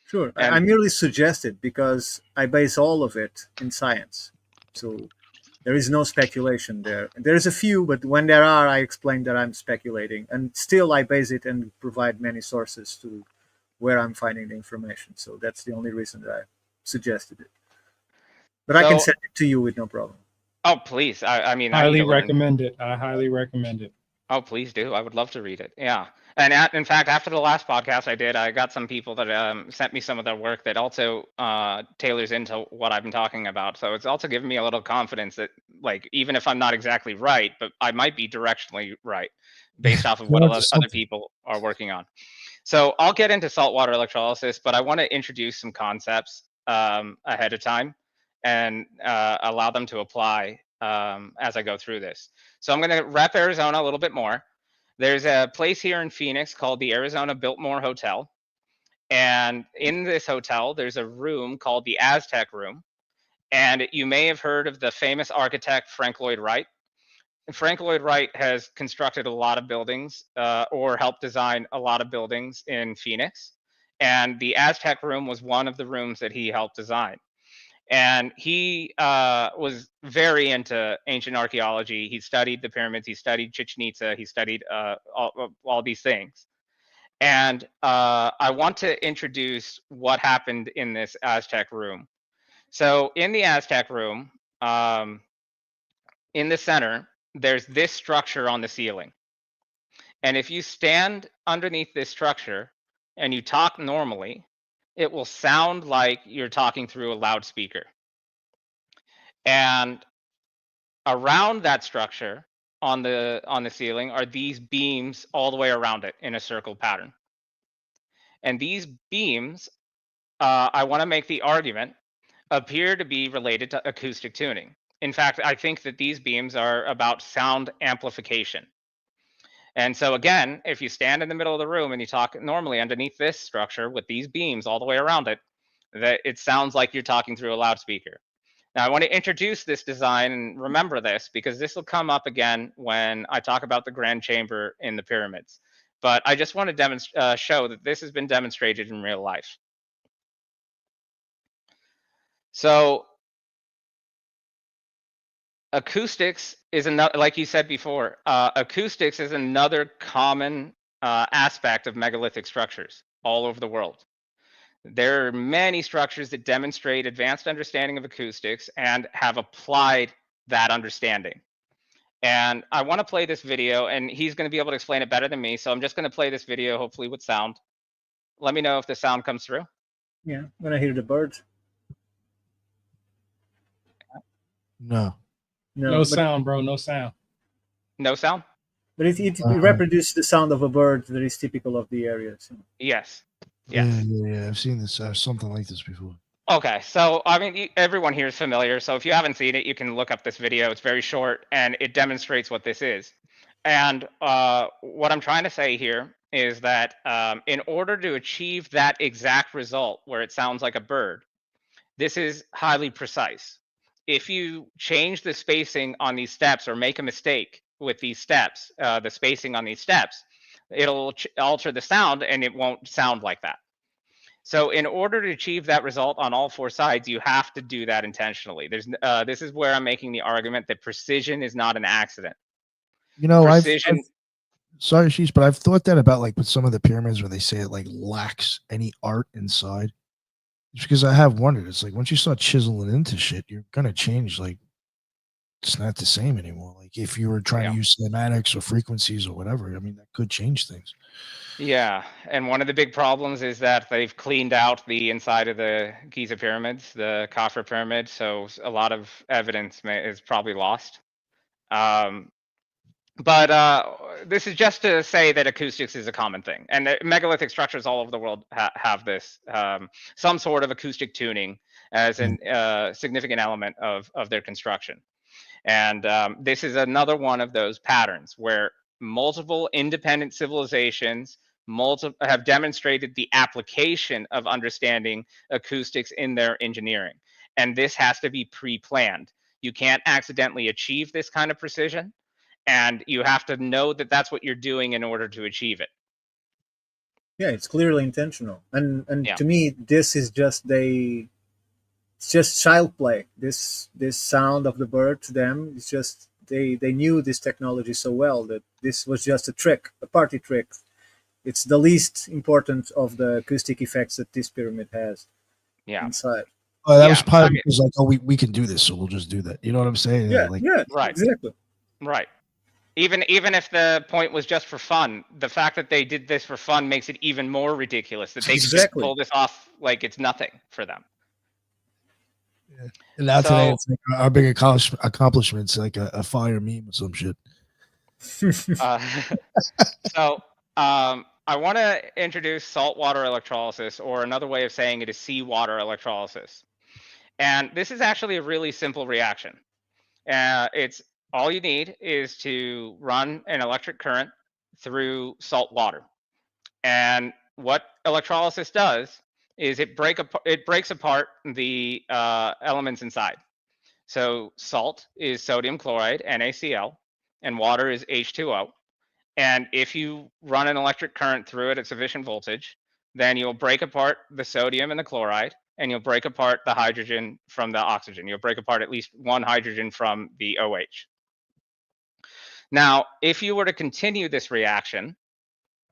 Sure. I merely suggested because I base all of it in science. So there is no speculation there. There's a few, but when there are, I explain that I'm speculating. And still I base it and provide many sources to where I'm finding the information. So that's the only reason that I suggested it. But I can send it to you with no problem. Oh, please. I highly recommend it. I highly recommend it. Oh, please do. I would love to read it. Yeah. And in fact, after the last podcast I got some people that sent me some of their work that also tailors into what I've been talking about. So it's also given me a little confidence that, like, even if I'm not exactly right, but I might be directionally right based off of what other people are working on. So I'll get into saltwater electrolysis, but I want to introduce some concepts ahead of time and allow them to apply as I go through this. So I'm going to rep Arizona a little bit more. There's a place here in Phoenix called the Arizona Biltmore Hotel. And in this hotel, there's a room called the Aztec Room. And you may have heard of the famous architect Frank Lloyd Wright. Frank Lloyd Wright has constructed a lot of buildings or helped design a lot of buildings in Phoenix. And the Aztec Room was one of the rooms that he helped design. And he was very into ancient archaeology. He studied the pyramids, he studied Chichen Itza, he studied all these things. And I want to introduce what happened in this Aztec room. So in the Aztec room, in the center, there's this structure on the ceiling. And if you stand underneath this structure and you talk normally, it will sound like you're talking through a loudspeaker. And around that structure on the ceiling are these beams all the way around it in a circle pattern. And these beams, I want to make the argument, appear to be related to acoustic tuning. In fact, I think that these beams are about sound amplification. And so again, if you stand in the middle of the room and you talk normally underneath this structure with these beams all the way around it, that it sounds like you're talking through a loudspeaker. Now I want to introduce this design and remember this because this will come up again when I talk about the grand chamber in the pyramids. But I just want to show that this has been demonstrated in real life. So acoustics is another, like you said before, acoustics is another common aspect of megalithic structures all over the world. There are many structures that demonstrate advanced understanding of acoustics and have applied that understanding. And I want to play this video, and he's going to be able to explain it better than me. So I'm just going to play this video, hopefully with sound. Let me know if the sound comes through. Yeah, when I hear the bird. No. No sound, bro. No sound. No sound? But it reproduces the sound of a bird that is typical of the area. So. Yes. Yes. Yeah. I've seen this, something like this before. Okay, so I mean, everyone here is familiar. So if you haven't seen it, you can look up this video. It's very short, and it demonstrates what this is. And what I'm trying to say here is that in order to achieve that exact result where it sounds like a bird, this is highly precise. If you change the spacing on these steps or make a mistake with these steps, the spacing on these steps, it'll alter the sound and it won't sound like that. So in order to achieve that result on all four sides, you have to do that intentionally. This is where I'm making the argument that precision is not an accident. You know, precision. Sorry, Ashish, but I've thought that about like with some of the pyramids where they say it like lacks any art inside. It's because I have wondered. It's like once you start chiseling into shit, you're gonna change. Like it's not the same anymore. Like if you were trying to use cinematics or frequencies or whatever, I mean that could change things. Yeah, and one of the big problems is that they've cleaned out the inside of the Giza pyramids, the Khafre pyramid, so a lot of evidence is probably lost. But this is just to say that acoustics is a common thing, and megalithic structures all over the world have this, some sort of acoustic tuning as a significant element of their construction. And this is another one of those patterns where multiple independent civilizations have demonstrated the application of understanding acoustics in their engineering. And this has to be pre-planned. You can't accidentally achieve this kind of precision, and you have to know that that's what you're doing in order to achieve it. Yeah, it's clearly intentional. And to me, this is just it's just child play. This sound of the bird to them is just they knew this technology so well that this was just a trick, a party trick. It's the least important of the acoustic effects that this pyramid has inside. Oh, that was probably because like, oh, we can do this, so we'll just do that. You know what I'm saying? Yeah, like, right, exactly. Right. Even if the point was just for fun, the fact that they did this for fun makes it even more ridiculous that they just pull this off like it's nothing for them. Yeah. And now today, it's like our big accomplishments, like a fire meme or some shit. I want to introduce saltwater electrolysis, or another way of saying it is seawater electrolysis. And this is actually a really simple reaction. It's all you need is to run an electric current through salt water. And what electrolysis does is it breaks apart the elements inside. So salt is sodium chloride, NaCl, and water is H2O. And if you run an electric current through it at sufficient voltage, then you'll break apart the sodium and the chloride, and you'll break apart the hydrogen from the oxygen. You'll break apart at least one hydrogen from the OH. Now, if you were to continue this reaction,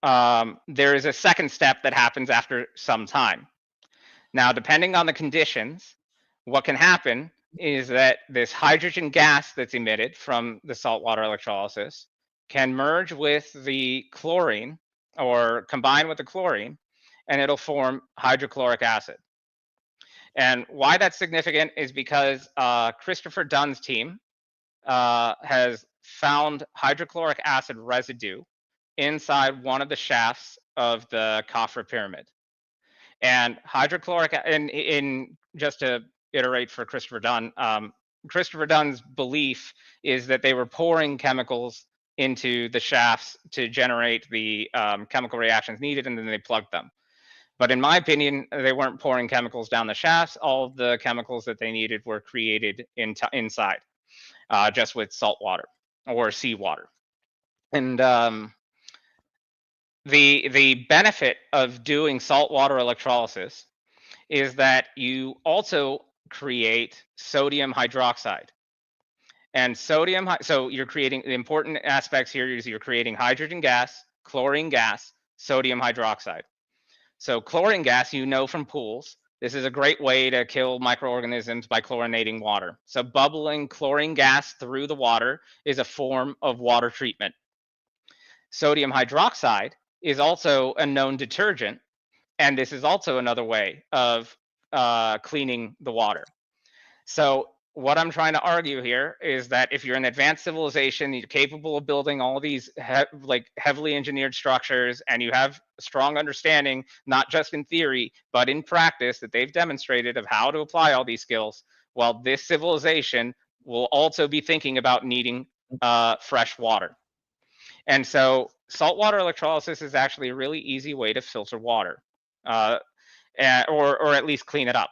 there is a second step that happens after some time. Now, depending on the conditions, what can happen is that this hydrogen gas that's emitted from the saltwater electrolysis can merge with the chlorine or combine with the chlorine, and it'll form hydrochloric acid. And why that's significant is because Christopher Dunn's team has found hydrochloric acid residue inside one of the shafts of the Khafra pyramid. And hydrochloric, in just to iterate for Christopher Dunn, Christopher Dunn's belief is that they were pouring chemicals into the shafts to generate the chemical reactions needed, and then they plugged them. But in my opinion, they weren't pouring chemicals down the shafts. All of the chemicals that they needed were created inside, just with salt water or seawater. And the benefit of doing saltwater electrolysis is that you also create sodium hydroxide. And sodium, so you're creating, the important aspects here is you're creating hydrogen gas, chlorine gas, sodium hydroxide. So chlorine gas, you know from pools, this is a great way to kill microorganisms by chlorinating water. So bubbling chlorine gas through the water is a form of water treatment. Sodium hydroxide is also a known detergent, and this is also another way of cleaning the water. So what I'm trying to argue here is that if you're an advanced civilization, you're capable of building all these heavily engineered structures, and you have a strong understanding, not just in theory, but in practice, that they've demonstrated of how to apply all these skills, well, this civilization will also be thinking about needing fresh water. And so saltwater electrolysis is actually a really easy way to filter water, or at least clean it up.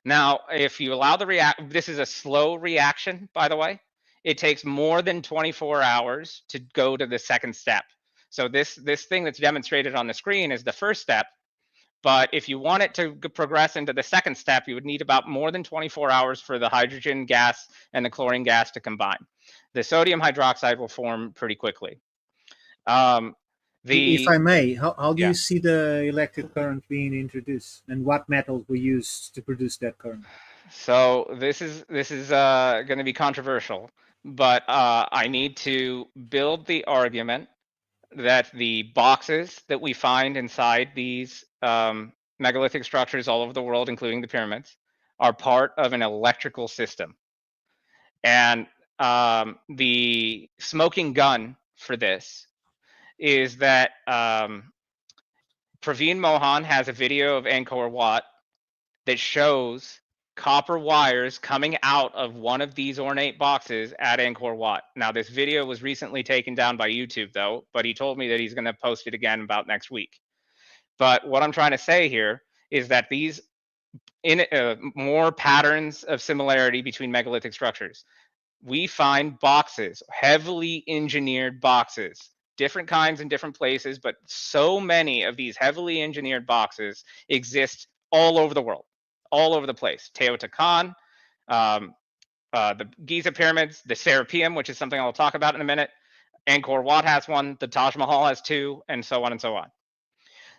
Now, if you allow this is a slow reaction, by the way. It takes more than 24 hours to go to the second step. So this thing that's demonstrated on the screen is the first step. But if you want it to progress into the second step, you would need about more than 24 hours for the hydrogen gas and the chlorine gas to combine. The sodium hydroxide will form pretty quickly. If I may, how do you see the electric current being introduced, and what metals were used to produce that current? So this is going to be controversial, but I need to build the argument that the boxes that we find inside these megalithic structures all over the world, including the pyramids, are part of an electrical system. And the smoking gun for this is that Praveen Mohan has a video of Angkor Wat that shows copper wires coming out of one of these ornate boxes at Angkor Wat. Now, this video was recently taken down by YouTube, though, but he told me that he's going to post it again about next week. But what I'm trying to say here is that these more patterns of similarity between megalithic structures. We find boxes, heavily engineered boxes, different kinds in different places, but so many of these heavily engineered boxes exist all over the world, all over the place. Teotihuacan, the Giza pyramids, the Serapeum, which is something I'll talk about in a minute. Angkor Wat has one, the Taj Mahal has two, and so on and so on.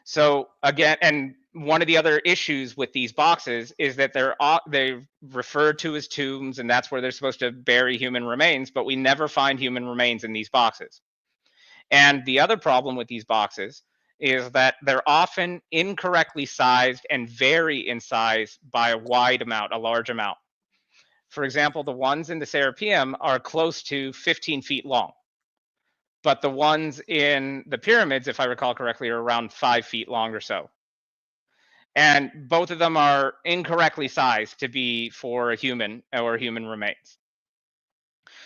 So again, and one of the other issues with these boxes is that they're referred to as tombs, and that's where they're supposed to bury human remains, but we never find human remains in these boxes. And the other problem with these boxes is that they're often incorrectly sized and vary in size by a large amount. For example, the ones in the Serapeum are close to 15 feet long. but the ones in the pyramids, if I recall correctly, are around 5 feet long or so. And both of them are incorrectly sized to be for a human or human remains.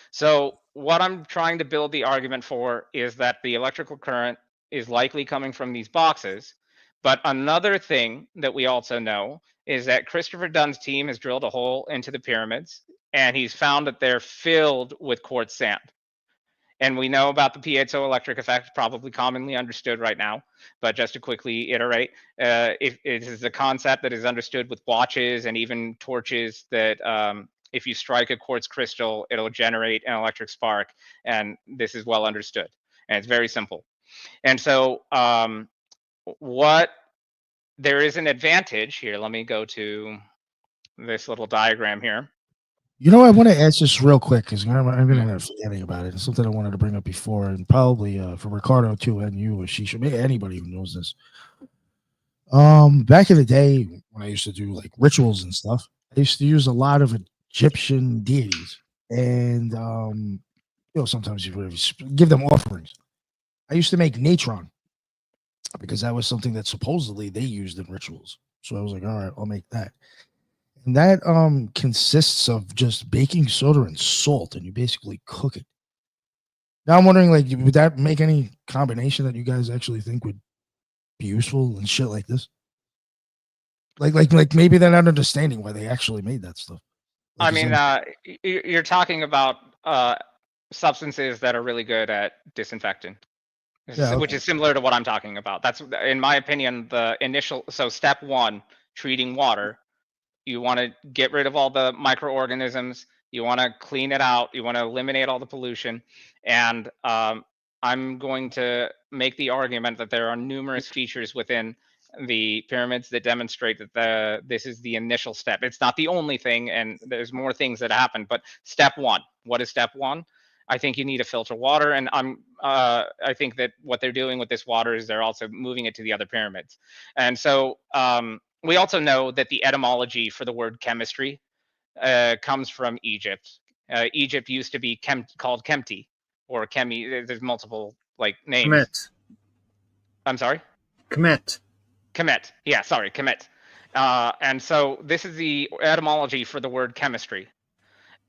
So what I'm trying to build the argument for is that the electrical current is likely coming from these boxes. But another thing that we also know is that Christopher Dunn's team has drilled a hole into the pyramids, and he's found that they're filled with quartz sand. And we know about the piezoelectric effect, probably commonly understood right now. But just to quickly iterate, it is a concept that is understood with watches and even torches that if you strike a quartz crystal, it'll generate an electric spark. And this is well understood. And it's very simple. And so there is an advantage here. Let me go to this little diagram here. You know, I want to ask this real quick because I'm going to end up forgetting about it. It's something I wanted to bring up before, and probably for Ricardo too, and you, Ashish, maybe anybody who knows this. Back in the day when I used to do like rituals and stuff, I used to use a lot of Egyptian deities, and you know, sometimes you would give them offerings. I used to make natron because that was something that supposedly they used in rituals. So I was like, all right, I'll make that. And that consists of just baking soda and salt, and you basically cook it. Now I'm wondering, like, would that make any combination that you guys actually think would be useful and shit like this? Like maybe they're not understanding why they actually made that stuff. Like, I mean, you're talking about substances that are really good at disinfecting, which is similar to what I'm talking about. That's, in my opinion, the initial. So step one, treating water. You want to get rid of all the microorganisms. You want to clean it out. You want to eliminate all the pollution. And I'm going to make the argument that there are numerous features within the pyramids that demonstrate that this is the initial step. It's not the only thing, and there's more things that happen. But step one, what is step one? I think you need to filter water, and I think that what they're doing with this water is they're also moving it to the other pyramids. And so we also know that the etymology for the word chemistry comes from Egypt. Egypt used to be called Kemti or Kemi. There's multiple like names. Kemet. I'm sorry? Kemet. Kemet. Yeah, sorry, Kemet. And so this is the etymology for the word chemistry.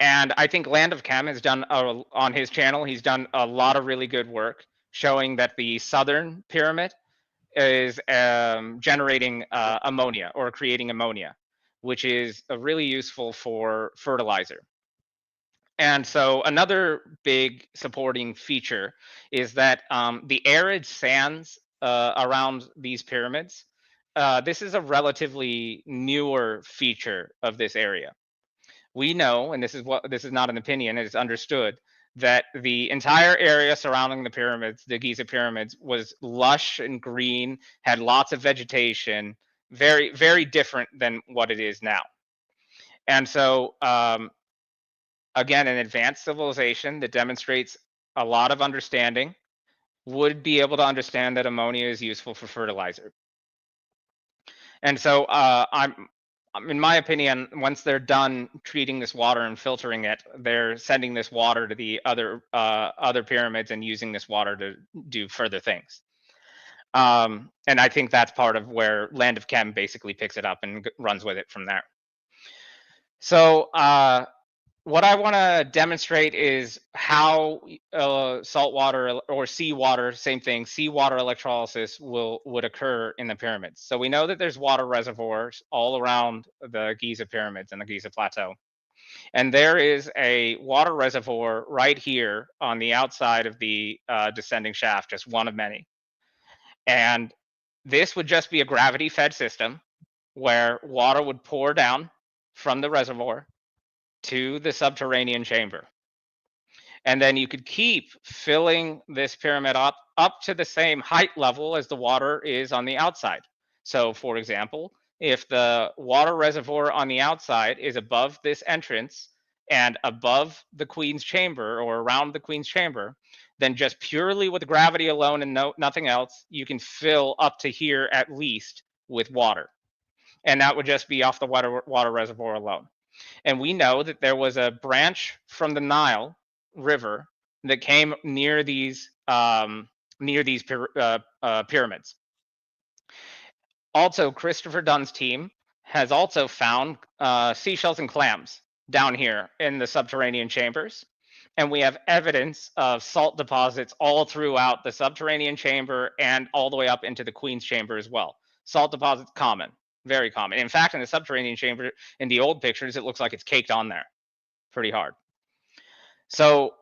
And I think Land of Chem has done, on his channel, he's done a lot of really good work showing that the southern pyramid is generating ammonia or creating ammonia, which is really useful for fertilizer. And so another big supporting feature is that the arid sands around these pyramids, this is a relatively newer feature of this area. We know, and this is not an opinion, it's understood, that the entire area surrounding the pyramids, the Giza pyramids, was lush and green, had lots of vegetation, very, very different than what it is now. And so, again, an advanced civilization that demonstrates a lot of understanding would be able to understand that ammonia is useful for fertilizer. And so in my opinion, once they're done treating this water and filtering it, they're sending this water to the other pyramids and using this water to do further things. And I think that's part of where Land of Chem basically picks it up and runs with it from there. So what I want to demonstrate is how saltwater or seawater, same thing, seawater electrolysis would occur in the pyramids. So we know that there's water reservoirs all around the Giza pyramids and the Giza plateau. And there is a water reservoir right here on the outside of the descending shaft, just one of many. And this would just be a gravity-fed system where water would pour down from the reservoir to the subterranean chamber. And then you could keep filling this pyramid up to the same height level as the water is on the outside. So for example, if the water reservoir on the outside is above this entrance and above the Queen's chamber or around the Queen's chamber, then just purely with gravity alone and nothing else, you can fill up to here at least with water. And that would just be off the water reservoir alone. And we know that there was a branch from the Nile River that came near these pyramids. Also, Christopher Dunn's team has also found seashells and clams down here in the subterranean chambers. And we have evidence of salt deposits all throughout the subterranean chamber and all the way up into the Queen's chamber as well. Salt deposits common, very common. In fact, in the subterranean chamber, in the old pictures, it looks like it's caked on there pretty hard. So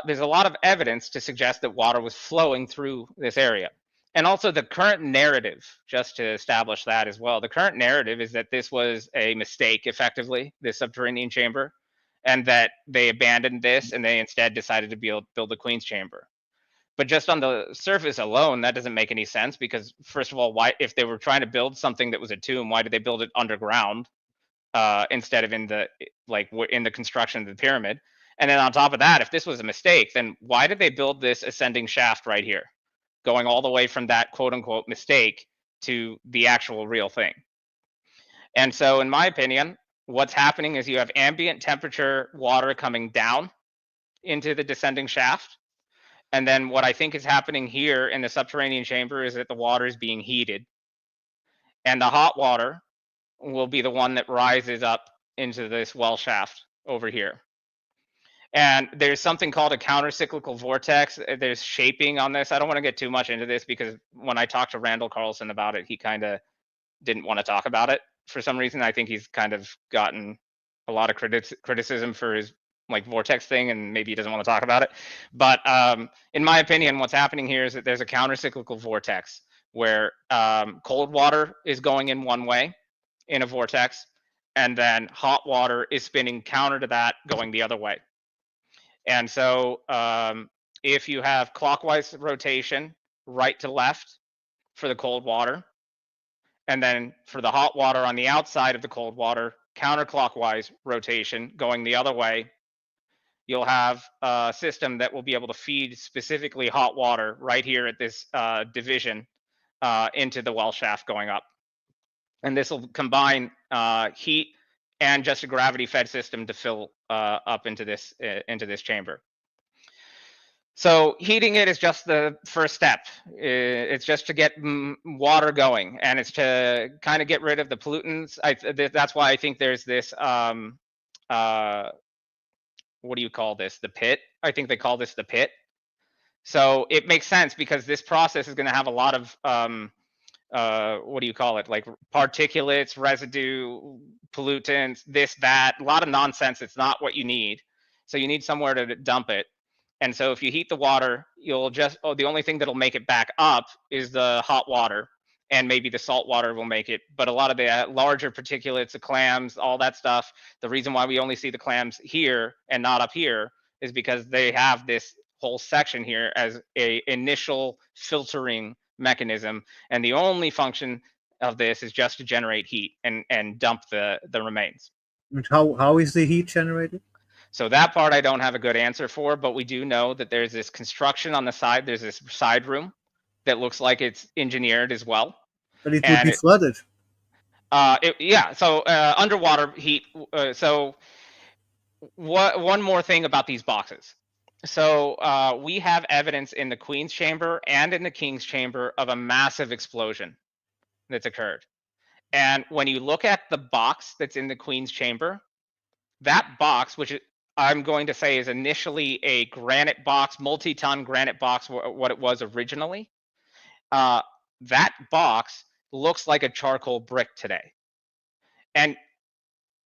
there's a lot of evidence to suggest that water was flowing through this area. And also the current narrative, just to establish that as well, the current narrative is that this was a mistake, effectively, this subterranean chamber, and that they abandoned this and they instead decided to build the Queen's chamber. But just on the surface alone, that doesn't make any sense, because first of all, why, if they were trying to build something that was a tomb, why did they build it underground instead of in the construction of the pyramid? And then on top of that, if this was a mistake, then why did they build this ascending shaft right here, going all the way from that quote unquote mistake to the actual real thing? And so in my opinion, what's happening is you have ambient temperature water coming down into the descending shaft. And then what I think is happening here in the subterranean chamber is that the water is being heated. And the hot water will be the one that rises up into this well shaft over here. And there's something called a counter-cyclical vortex. There's shaping on this. I don't want to get too much into this, because when I talked to Randall Carlson about it, he kind of didn't want to talk about it for some reason. I think he's kind of gotten a lot of criticism for his vortex thing, and maybe he doesn't want to talk about it. But in my opinion, what's happening here is that there's a counter-cyclical vortex where cold water is going in one way in a vortex, and then hot water is spinning counter to that, going the other way. And so if you have clockwise rotation, right to left for the cold water, and then for the hot water on the outside of the cold water, counterclockwise rotation going the other way, you'll have a system that will be able to feed specifically hot water right here at this division into the well shaft going up. And this will combine heat and just a gravity fed system to fill up into this chamber. So heating it is just the first step. It's just to get water going, and it's to kind of get rid of the pollutants. That's why I think there's this, what do you call this? The pit. I think they call this the pit. So it makes sense, because this process is going to have a lot of, what do you call it? Like particulates, residue, pollutants, this, that, a lot of nonsense. It's not what you need. So you need somewhere to dump it. And so if you heat the water, you'll just, the only thing that'll make it back up is the hot water, and maybe the salt water will make it. But a lot of the larger particulates, the clams, all that stuff, the reason why we only see the clams here and not up here is because they have this whole section here as a initial filtering mechanism. And the only function of this is just to generate heat and dump the remains. And how is the heat generated? So that part I don't have a good answer for, but we do know that there's this construction on the side. There's this side room that looks like it's engineered as well. But it would be flooded. Yeah, so underwater heat. So one more thing about these boxes. So we have evidence in the Queen's chamber and in the King's chamber of a massive explosion that's occurred. And when you look at the box that's in the Queen's chamber, that box, which I'm going to say is initially a granite box, multi-ton granite box, what it was originally, that box looks like a charcoal brick today. And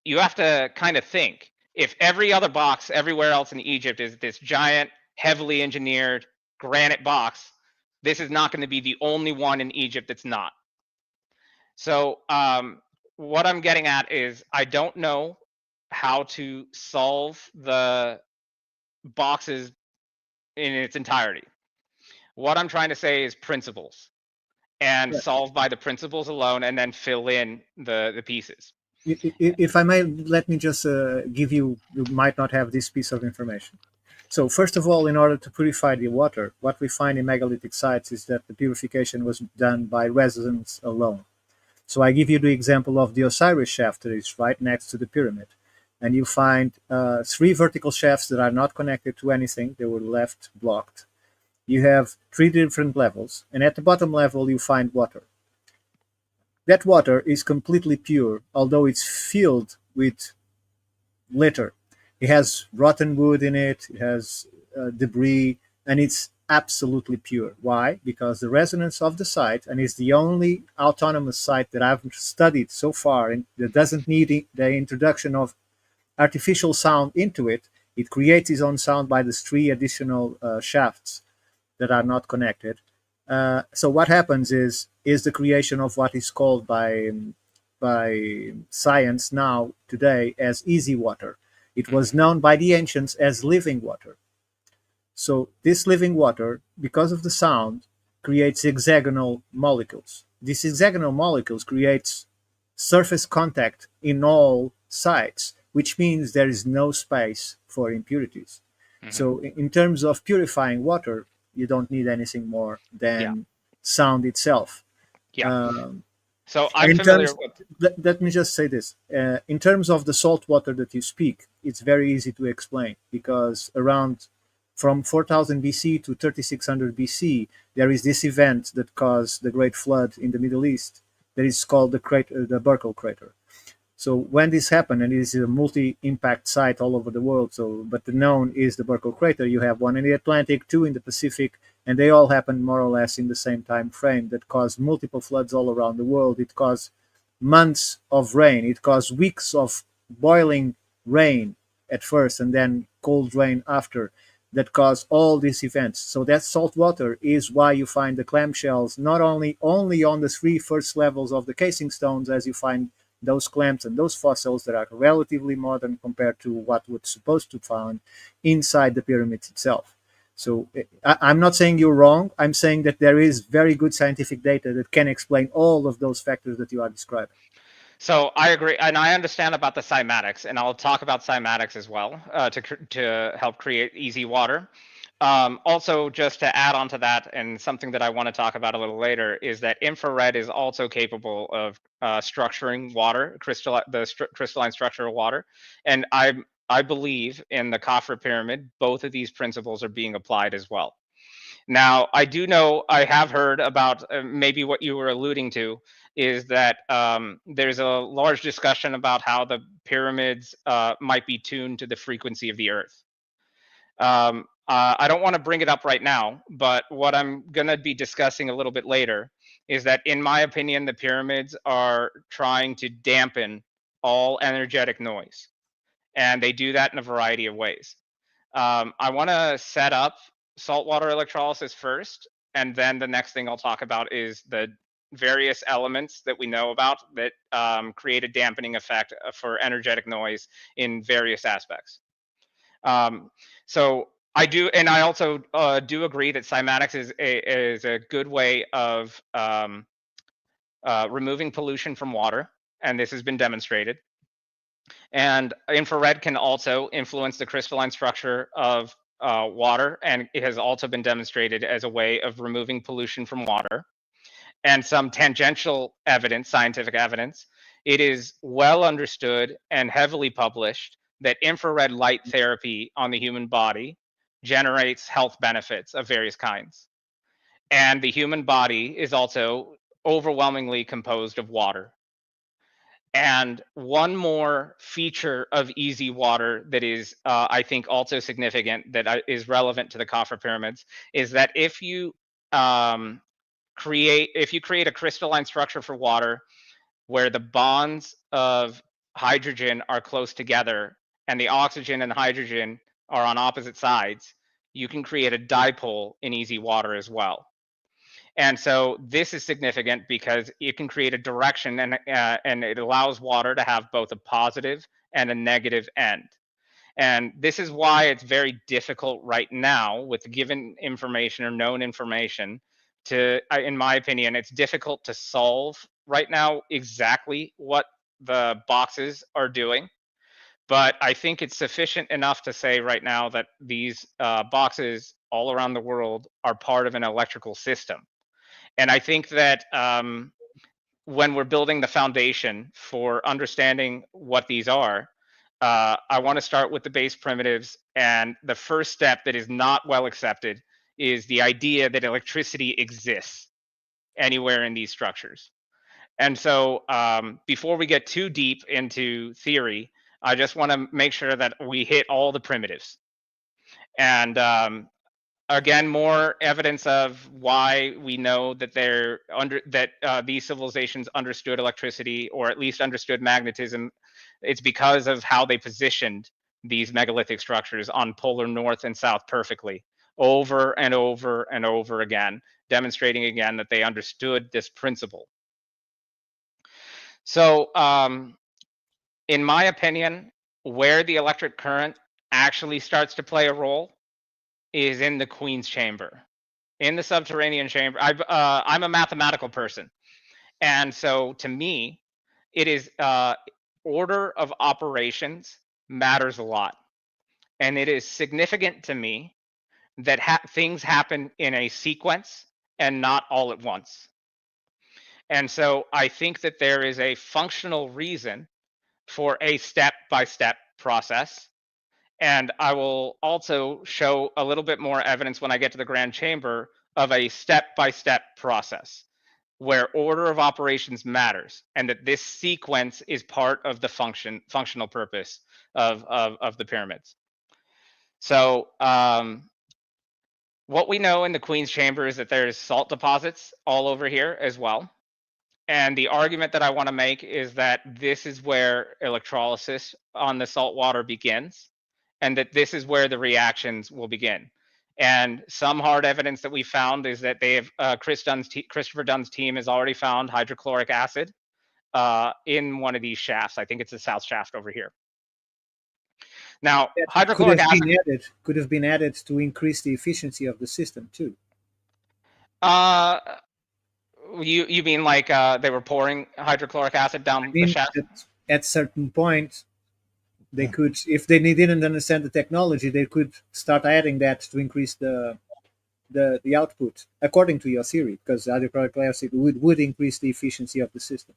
you have to kind of think, if every other box everywhere else in Egypt is this giant, heavily engineered granite box, this is not going to be the only one in Egypt that's not. So what I'm getting at is, I don't know how to solve the boxes in its entirety. What I'm trying to say is principles, and solve by the principles alone, and then fill in the pieces. If I may, let me just give you might not have this piece of information. So first of all, in order to purify the water, what we find in megalithic sites is that the purification was done by residents alone. So I give you the example of the Osiris shaft that is right next to the pyramid. and you find 3 vertical shafts that are not connected to anything. They were left blocked. You have 3 different levels, and at the bottom level you find water. That water is completely pure, although it's filled with litter. It has rotten wood in it, it has debris, and it's absolutely pure. Why? Because the resonance of the site, and it's the only autonomous site that I've studied so far, and that doesn't need the introduction of artificial sound into it. It creates its own sound by the 3 additional shafts that are not connected. So what happens is the creation of what is called by science now today as easy water. It was known by the ancients as living water. So this living water, because of the sound, creates hexagonal molecules. These hexagonal molecules creates surface contact in all sides, which means there is no space for impurities. So in terms of purifying water, you don't need anything more than sound itself. So I'm familiar with... Let me just say this. In terms of the salt water that you speak, it's very easy to explain, because around from 4000 BC to 3600 BC, there is this event that caused the Great Flood in the Middle East that is called the Burckle crater. So when this happened, and it is a multi-impact site all over the world, but the known is the Burckle crater. You have one in the Atlantic, 2 in the Pacific, and they all happened more or less in the same time frame that caused multiple floods all around the world. It caused months of rain. It caused weeks of boiling rain at first and then cold rain after, that caused all these events. So that salt water is why you find the clamshells not only on the 3 first levels of the casing stones, as you find those clams and those fossils that are relatively modern compared to what we're supposed to find inside the pyramids itself. So I'm not saying you're wrong. I'm saying that there is very good scientific data that can explain all of those factors that you are describing. So I agree, and I understand about the cymatics, and I'll talk about cymatics as well to help create easy water. Also, just to add on to that, and something that I want to talk about a little later, is that infrared is also capable of structuring water, crystalline structure of water. And I believe in the Khafre pyramid, both of these principles are being applied as well. Now, I do know, I have heard about maybe what you were alluding to, is that there's a large discussion about how the pyramids might be tuned to the frequency of the Earth. I don't want to bring it up right now, but what I'm going to be discussing a little bit later is that, in my opinion, the pyramids are trying to dampen all energetic noise. And they do that in a variety of ways. I want to set up saltwater electrolysis first, and then the next thing I'll talk about is the various elements that we know about that create a dampening effect for energetic noise in various aspects. So I do, and I also do agree that cymatics is a good way of removing pollution from water, and this has been demonstrated. And infrared can also influence the crystalline structure of water, and it has also been demonstrated as a way of removing pollution from water. And some tangential evidence, scientific evidence, it is well understood and heavily published that infrared light therapy on the human body generates health benefits of various kinds. And the human body is also overwhelmingly composed of water. And one more feature of easy water that is, I think, also significant, that is relevant to the Khafre pyramids, is that if you create a crystalline structure for water where the bonds of hydrogen are close together and the oxygen and the hydrogen are on opposite sides, you can create a dipole in easy water as well. And so this is significant because it can create a direction, and it allows water to have both a positive and a negative end. And this is why it's very difficult right now with given information or known information to, in my opinion, it's difficult to solve right now exactly what the boxes are doing. But I think it's sufficient enough to say right now that these boxes all around the world are part of an electrical system. And I think that when we're building the foundation for understanding what these are, I want to start with the base primitives. And the first step that is not well accepted is the idea that electricity exists anywhere in these structures. And so before we get too deep into theory, I just want to make sure that we hit all the primitives. And again, more evidence of why we know that these civilizations understood electricity, or at least understood magnetism. It's because of how they positioned these megalithic structures on polar north and south perfectly, over and over and over again, demonstrating again that they understood this principle. So in my opinion, where the electric current actually starts to play a role is in the Queen's chamber, in the subterranean chamber. I'm a mathematical person. And so to me, it is order of operations matters a lot. And it is significant to me that things happen in a sequence and not all at once. And so I think that there is a functional reason for a step-by-step process. And I will also show a little bit more evidence when I get to the Grand Chamber of a step-by-step process where order of operations matters, and that this sequence is part of the functional purpose of the pyramids. So what we know in the Queen's Chamber is that there's salt deposits all over here as well. And the argument that I want to make is that this is where electrolysis on the salt water begins, and that this is where the reactions will begin. And some hard evidence that we found is that they have Christopher Dunn's team has already found hydrochloric acid in one of these shafts. I think it's the south shaft over here. Now, hydrochloric acid could have been added to increase the efficiency of the system too. You mean like they were pouring hydrochloric acid down the shaft? At certain point, they could, if they didn't understand the technology, they could start adding that to increase the output, according to your theory, because hydrochloric acid would increase the efficiency of the system.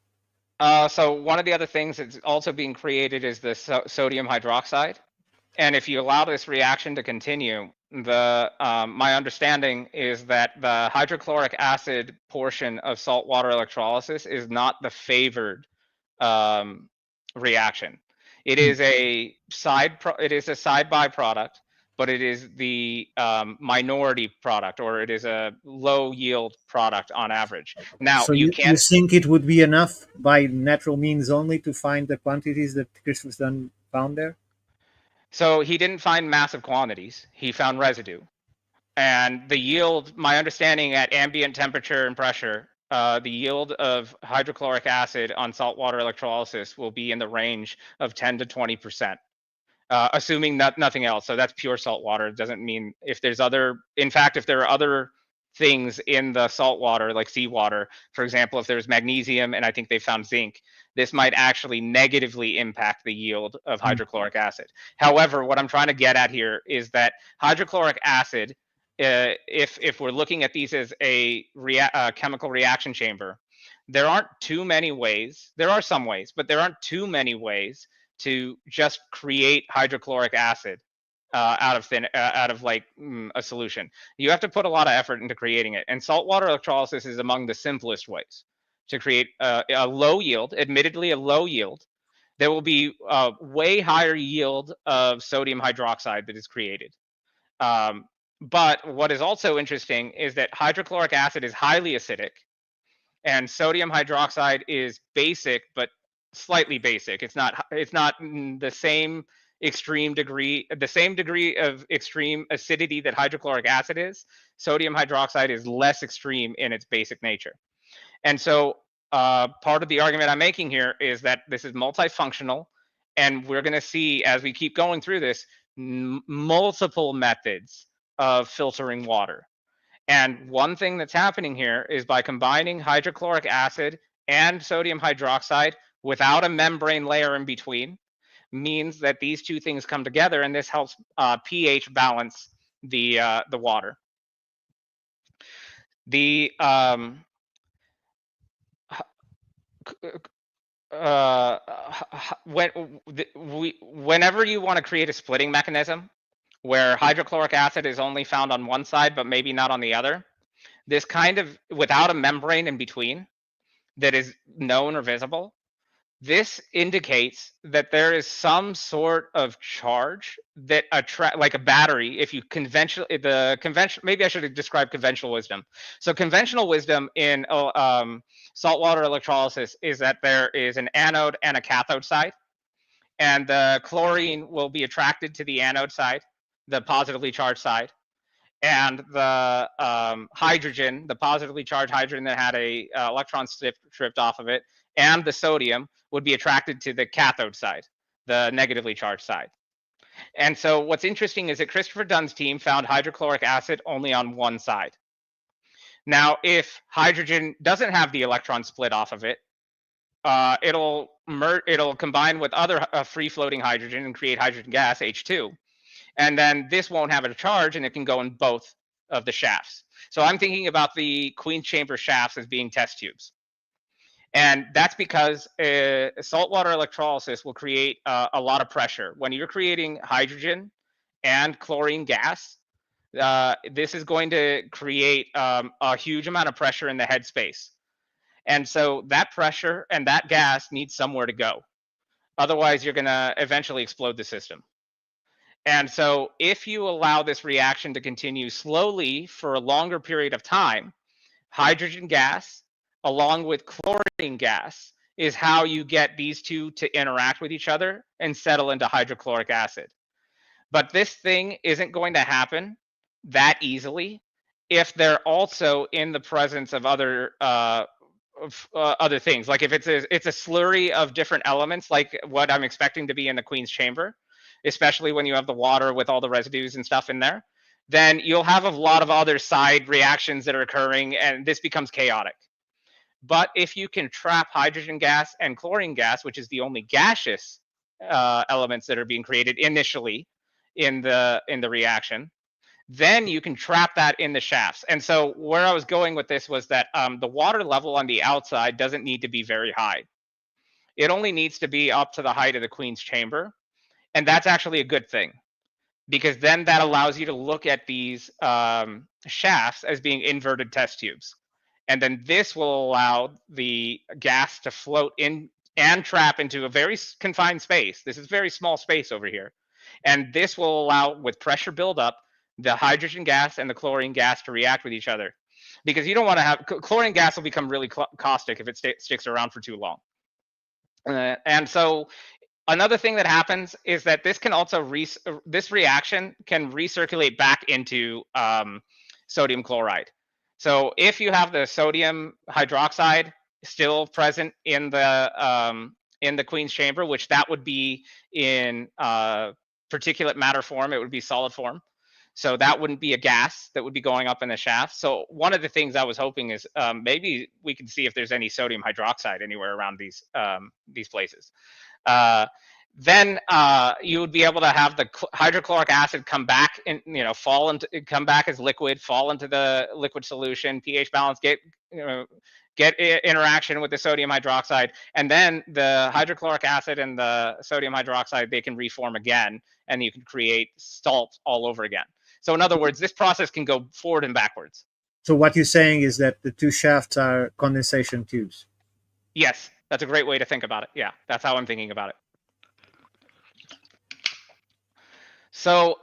So one of the other things that's also being created is the sodium hydroxide. And if you allow this reaction to continue, my understanding is that the hydrochloric acid portion of saltwater electrolysis is not the favored reaction. It is a side byproduct, but it is the minority product, or it is a low yield product on average. Now, so you think it would be enough by natural means only to find the quantities that Christopher Dunn found there? So he didn't find massive quantities. He found residue. And the yield, my understanding at ambient temperature and pressure, the yield of hydrochloric acid on saltwater electrolysis will be in the range of 10 to 20%, assuming nothing else. So that's pure salt water. It doesn't mean if there's in fact, if there are other things in the salt water, like seawater, for example, if there's magnesium, and I think they found zinc, this might actually negatively impact the yield of hydrochloric acid. However, what I'm trying to get at here is that hydrochloric acid, if we're looking at these as a chemical reaction chamber, there aren't too many ways. There are some ways, but there aren't too many ways to just create hydrochloric acid out of a solution. You have to put a lot of effort into creating it, and saltwater electrolysis is among the simplest ways to create a low yield, admittedly a low yield. There will be a way higher yield of sodium hydroxide that is created. But what is also interesting is that hydrochloric acid is highly acidic, and sodium hydroxide is basic, but slightly basic. It's not the same degree of extreme acidity that hydrochloric acid is. Sodium hydroxide is less extreme in its basic nature. And so part of the argument I'm making here is that this is multifunctional, and we're going to see, as we keep going through this, multiple methods of filtering water. And one thing that's happening here is by combining hydrochloric acid and sodium hydroxide without a membrane layer in between, means that these two things come together, and this helps pH balance the water. The whenever you want to create a splitting mechanism where hydrochloric acid is only found on one side but maybe not on the other, this kind of, without a membrane in between that is known or visible, this indicates that there is some sort of charge that attract, like a battery. If you maybe I should have described conventional wisdom. So conventional wisdom in saltwater electrolysis is that there is an anode and a cathode side, and the chlorine will be attracted to the anode side, the positively charged side, and the hydrogen, the positively charged hydrogen that had a electron stripped off of it, and the sodium would be attracted to the cathode side, the negatively charged side. And so what's interesting is that Christopher Dunn's team found hydrochloric acid only on one side. Now, if hydrogen doesn't have the electron split off of it, it'll combine with other free-floating hydrogen and create hydrogen gas, H2. And then this won't have a charge, and it can go in both of the shafts. So I'm thinking about the Queen's chamber shafts as being test tubes. And that's because saltwater electrolysis will create a lot of pressure. When you're creating hydrogen and chlorine gas, this is going to create a huge amount of pressure in the headspace. And so that pressure and that gas needs somewhere to go. Otherwise, you're going to eventually explode the system. And so if you allow this reaction to continue slowly for a longer period of time, hydrogen gas along with chlorine gas is how you get these two to interact with each other and settle into hydrochloric acid. But this thing isn't going to happen that easily if they're also in the presence of other things. Like if it's a slurry of different elements, like what I'm expecting to be in the Queen's chamber, especially when you have the water with all the residues and stuff in there, then you'll have a lot of other side reactions that are occurring, and this becomes chaotic. But if you can trap hydrogen gas and chlorine gas, which is the only gaseous elements that are being created initially in the reaction, then you can trap that in the shafts. And so where I was going with this was that the water level on the outside doesn't need to be very high. It only needs to be up to the height of the Queen's chamber. And that's actually a good thing, because then that allows you to look at these shafts as being inverted test tubes. And then this will allow the gas to float in and trap into a very confined space. This is a very small space over here. And this will allow, with pressure buildup, the hydrogen gas and the chlorine gas to react with each other. Because you don't want to have, chlorine gas will become really caustic if it sticks around for too long. And so another thing that happens is that this can also, this reaction can recirculate back into sodium chloride. So if you have the sodium hydroxide still present in the Queen's chamber, which that would be in particulate matter form, it would be solid form. So that wouldn't be a gas that would be going up in the shaft. So one of the things I was hoping is maybe we can see if there's any sodium hydroxide anywhere around these places. Then you would be able to have the hydrochloric acid come back and come back as liquid, fall into the liquid solution, pH balance, get interaction with the sodium hydroxide, and then the hydrochloric acid and the sodium hydroxide, they can reform again, and you can create salt all over again. So in other words, this process can go forward and backwards. So what you're saying is that the two shafts are condensation tubes? Yes, that's a great way to think about it. Yeah, that's how I'm thinking about it. So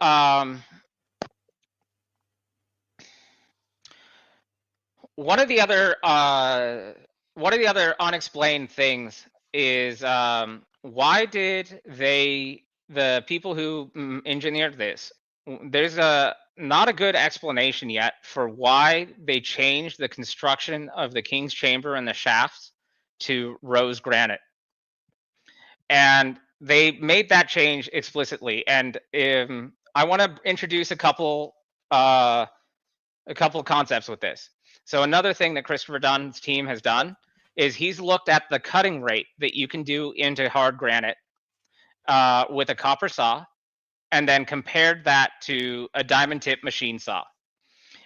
one of the other unexplained things is why did the people who engineered this, there's not a good explanation yet for why they changed the construction of the King's Chamber and the shafts to rose granite. And they made that change explicitly. And I want to introduce a couple concepts with this. So another thing that Christopher Dunn's team has done is he's looked at the cutting rate that you can do into hard granite with a copper saw, and then compared that to a diamond tip machine saw.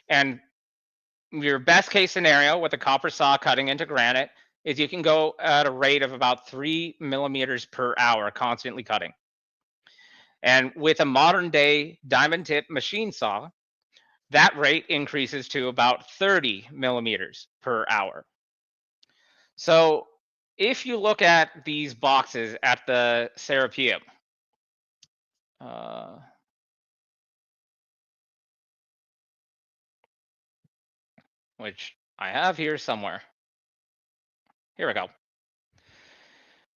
And your best case scenario with a copper saw cutting into granite is you can go at a rate of about 3 millimeters per hour, constantly cutting. And with a modern day diamond tip machine saw, that rate increases to about 30 millimeters per hour. So if you look at these boxes at the Serapeum, which I have here somewhere. Here we go.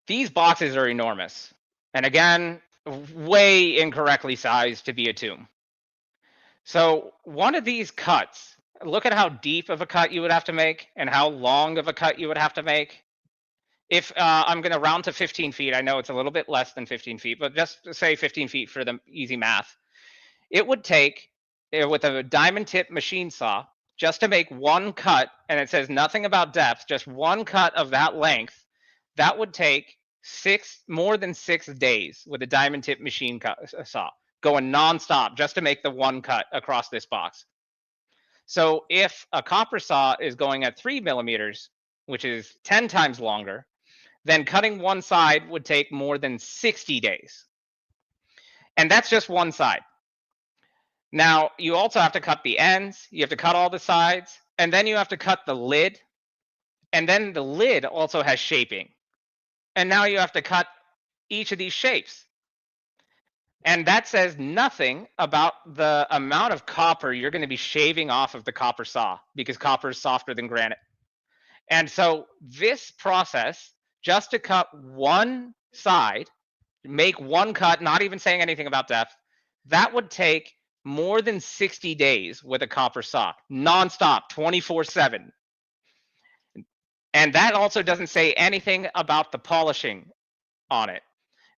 These boxes are enormous. And again, way incorrectly sized to be a tomb. So one of these cuts, look at how deep of a cut you would have to make and how long of a cut you would have to make. If I'm going to round to 15 feet, I know it's a little bit less than 15 feet, but just say 15 feet for the easy math. It would take, with a diamond tip machine saw, just to make one cut, and it says nothing about depth, just one cut of that length, that would take more than 6 days with a diamond tip machine saw, going nonstop just to make the one cut across this box. So if a copper saw is going at 3 millimeters, which is 10 times longer, then cutting one side would take more than 60 days. And that's just one side. Now, you also have to cut the ends, you have to cut all the sides, and then you have to cut the lid. And then the lid also has shaping. And now you have to cut each of these shapes. And that says nothing about the amount of copper you're going to be shaving off of the copper saw, because copper is softer than granite. And so this process, just to cut one side, make one cut, not even saying anything about depth, that would take more than 60 days with a copper saw, nonstop, 24/7. And that also doesn't say anything about the polishing on it.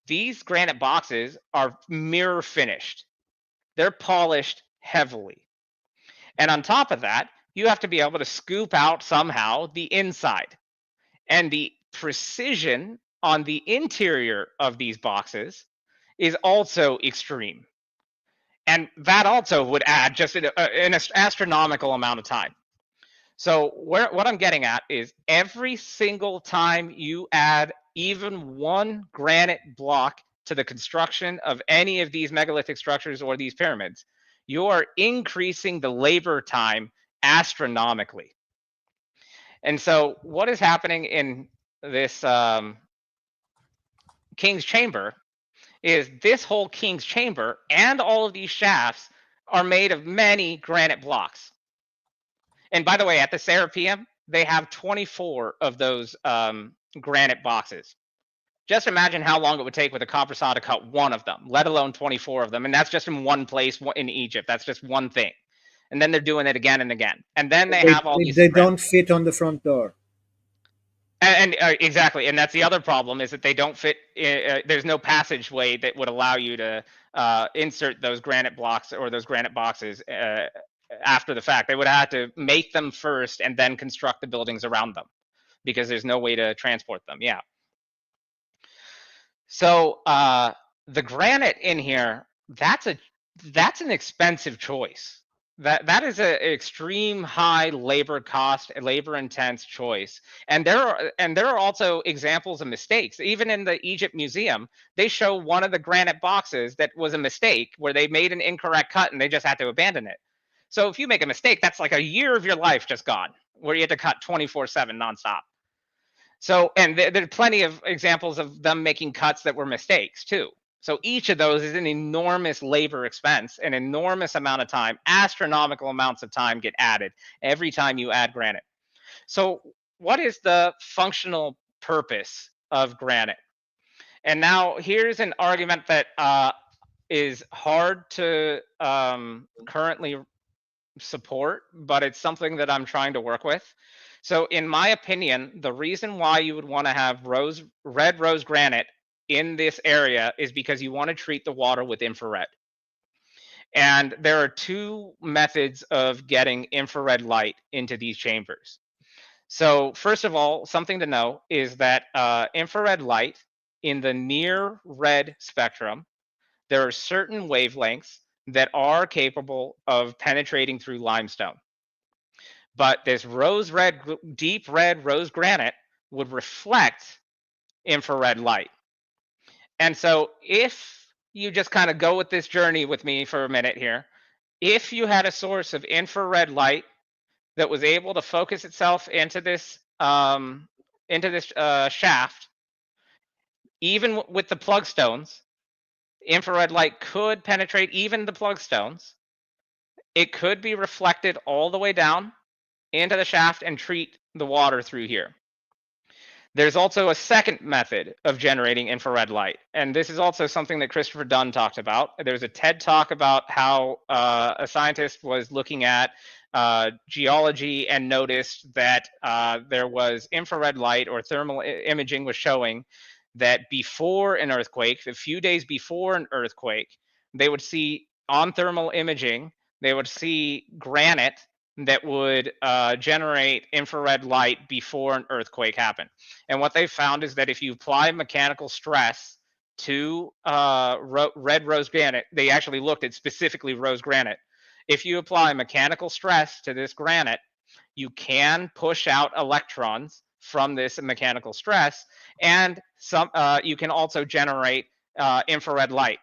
These granite boxes are mirror finished. They're polished heavily. And on top of that, you have to be able to scoop out somehow the inside. And the precision on the interior of these boxes is also extreme. And that also would add just an astronomical amount of time. So what I'm getting at is every single time you add even one granite block to the construction of any of these megalithic structures or these pyramids, you are increasing the labor time astronomically. And so what is happening in this King's Chamber is this whole King's Chamber and all of these shafts are made of many granite blocks. And by the way, at the Serapeum, they have 24 of those granite boxes. Just imagine how long it would take with a copper saw to cut one of them, let alone 24 of them. And that's just in one place in Egypt. That's just one thing. And then they're doing it again and again. And then they have all these. They don't fit on the front door. And exactly. And that's the other problem, is that they don't fit. There's no passageway that would allow you to insert those granite blocks or those granite boxes after the fact. They would have to make them first and then construct the buildings around them, because there's no way to transport them. Yeah. So the granite in here, that's an expensive choice. That is an extreme high labor cost, labor intense choice. And there are also examples of mistakes. Even in the Egypt Museum, they show one of the granite boxes that was a mistake, where they made an incorrect cut and they just had to abandon it. So if you make a mistake, that's like a year of your life just gone, where you had to cut 24/7 nonstop. So, and there are plenty of examples of them making cuts that were mistakes too. So each of those is an enormous labor expense, an enormous amount of time, astronomical amounts of time get added every time you add granite. So what is the functional purpose of granite? And now here's an argument that is hard to currently support, but it's something that I'm trying to work with. So in my opinion, the reason why you would want to have red rose granite in this area is because you want to treat the water with infrared. And there are two methods of getting infrared light into these chambers. So first of all, something to know is that infrared light in the near red spectrum, there are certain wavelengths that are capable of penetrating through limestone. But this deep red rose granite would reflect infrared light. And so if you just kind of go with this journey with me for a minute here, if you had a source of infrared light that was able to focus itself into this shaft, even with the plug stones, infrared light could penetrate even the plug stones. It could be reflected all the way down into the shaft and treat the water through here. There's also a second method of generating infrared light, and this is also something that Christopher Dunn talked about. There's a TED talk about how a scientist was looking at geology and noticed that there was infrared light, or thermal imaging was showing that before an earthquake, a few days before an earthquake, they would see on thermal imaging, they would see granite that would generate infrared light before an earthquake happened. And what they found is that if you apply mechanical stress to red rose granite, they actually looked at specifically rose granite. If you apply mechanical stress to this granite, you can push out electrons from this mechanical stress, and you can also generate infrared light.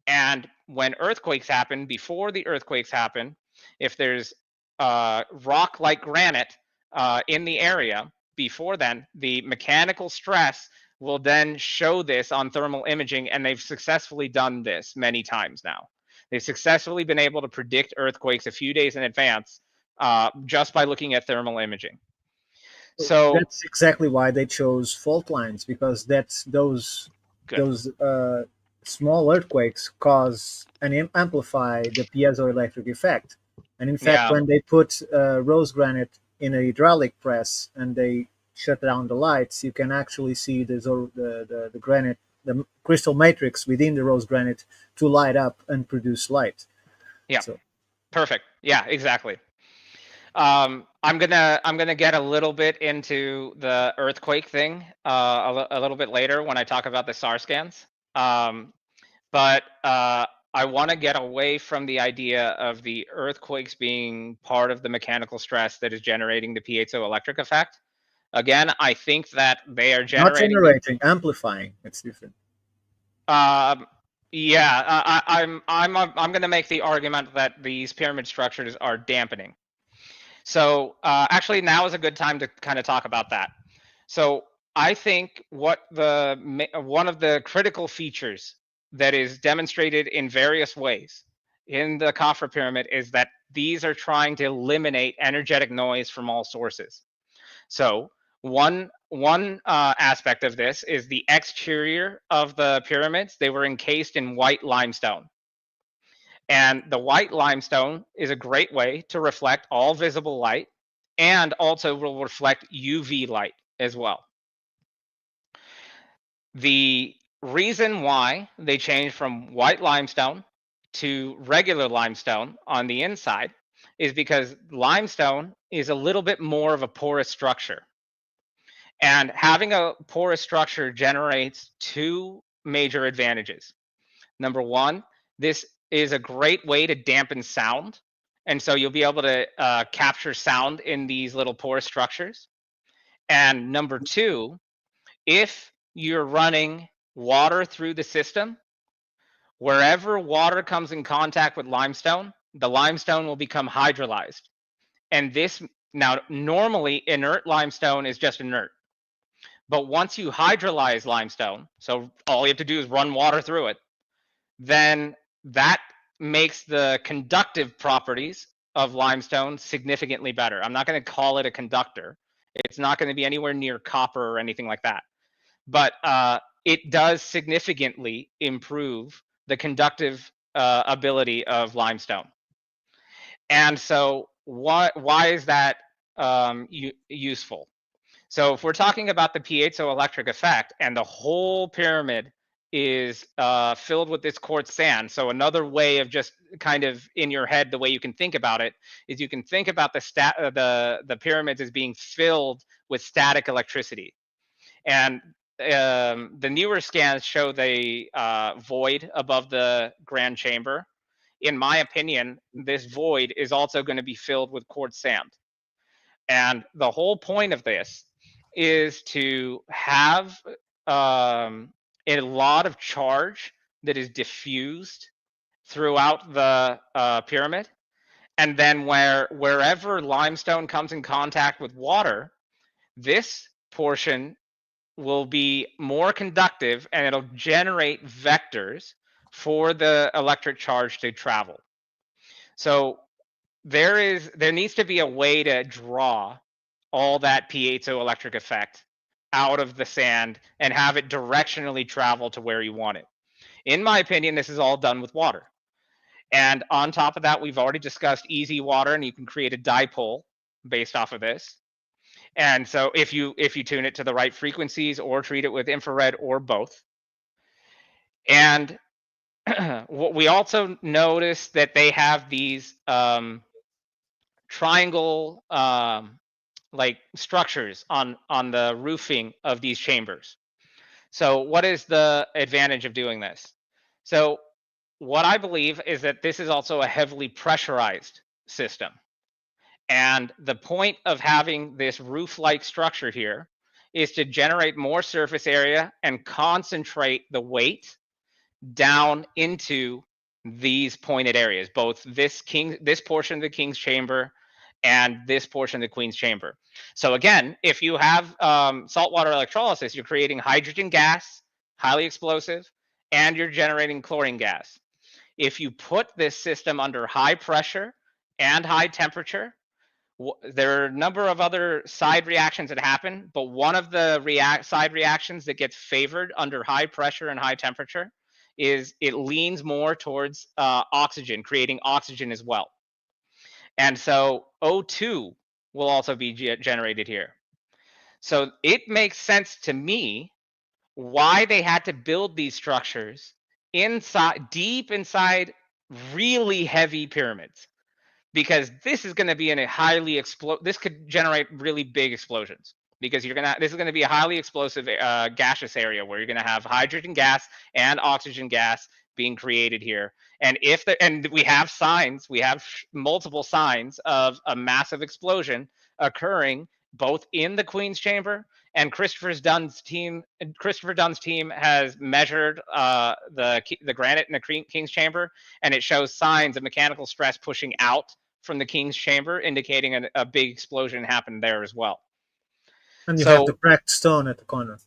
And when earthquakes happen, before the earthquakes happen, if there's rock like granite in the area before then, the mechanical stress will then show this on thermal imaging, and they've successfully done this many times now. They've successfully been able to predict earthquakes a few days in advance just by looking at thermal imaging. So that's exactly why they chose fault lines, because that's those small earthquakes cause and amplify the piezoelectric effect. And in fact, when they put rose granite in a hydraulic press and they shut down the lights, you can actually see the granite, the crystal matrix within the rose granite to light up and produce light. Yeah, so. Perfect. Yeah, exactly. I'm gonna get a little bit into the earthquake thing a little bit later when I talk about the SAR scans. But I want to get away from the idea of the earthquakes being part of the mechanical stress that is generating the piezoelectric effect. Again, I think that they are generating, amplifying. It's different. Yeah, I'm going to make the argument that these pyramid structures are dampening. So actually, now is a good time to kind of talk about that. So I think one of the critical features that is demonstrated in various ways in the Khafre pyramid is that these are trying to eliminate energetic noise from all sources. So one aspect of this is the exterior of the pyramids. They were encased in white limestone. And the white limestone is a great way to reflect all visible light, and also will reflect UV light as well. The reason why they changed from white limestone to regular limestone on the inside is because limestone is a little bit more of a porous structure. And having a porous structure generates two major advantages. Number one, this is a great way to dampen sound. And so you'll be able to capture sound in these little porous structures. And number two, if you're running water through the system, wherever water comes in contact with limestone, the limestone will become hydrolyzed. And this, now normally inert limestone is just inert. But once you hydrolyze limestone, so all you have to do is run water through it, then that makes the conductive properties of limestone significantly better. I'm not going to call it a conductor. It's not going to be anywhere near copper or anything like that. But it does significantly improve the conductive ability of limestone. And so why is that useful? So if we're talking about the piezoelectric effect and the whole pyramid is filled with this quartz sand. So another way of just kind of in your head, the way you can think about it is you can think about the pyramids as being filled with static electricity. And the newer scans show the void above the grand chamber. In my opinion, this void is also going to be filled with quartz sand. And the whole point of this is to have a lot of charge that is diffused throughout the pyramid. And then wherever limestone comes in contact with water, this portion will be more conductive and it'll generate vectors for the electric charge to travel. So there needs to be a way to draw all that piezoelectric effect out of the sand and have it directionally travel to where you want it. In my opinion, this is all done with water. And on top of that, we've already discussed easy water, and you can create a dipole based off of this. And so if you tune it to the right frequencies or treat it with infrared or both. And what we also notice that they have these triangle like structures on the roofing of these chambers. So what is the advantage of doing this? So what I believe is that this is also a heavily pressurized system. And the point of having this roof-like structure here is to generate more surface area and concentrate the weight down into these pointed areas, both this portion of the king's chamber and this portion of the queen's chamber. So again, if you have saltwater electrolysis, you're creating hydrogen gas, highly explosive, and you're generating chlorine gas. If you put this system under high pressure and high temperature, there are a number of other side reactions that happen, but one of the side reactions that gets favored under high pressure and high temperature is it leans more towards oxygen, creating oxygen as well. And so O2 will also be generated here. So it makes sense to me why they had to build these structures deep inside really heavy pyramids, because this is going to be in a highly this could generate really big explosions, because this is going to be a highly explosive gaseous area where you're going to have hydrogen gas and oxygen gas being created here. And we have multiple signs of a massive explosion occurring both in the Queen's Chamber, and Christopher Dunn's team has measured the granite in the King's Chamber, and it shows signs of mechanical stress pushing out from the King's Chamber, indicating a big explosion happened there as well. And you have the cracked stone at the corner.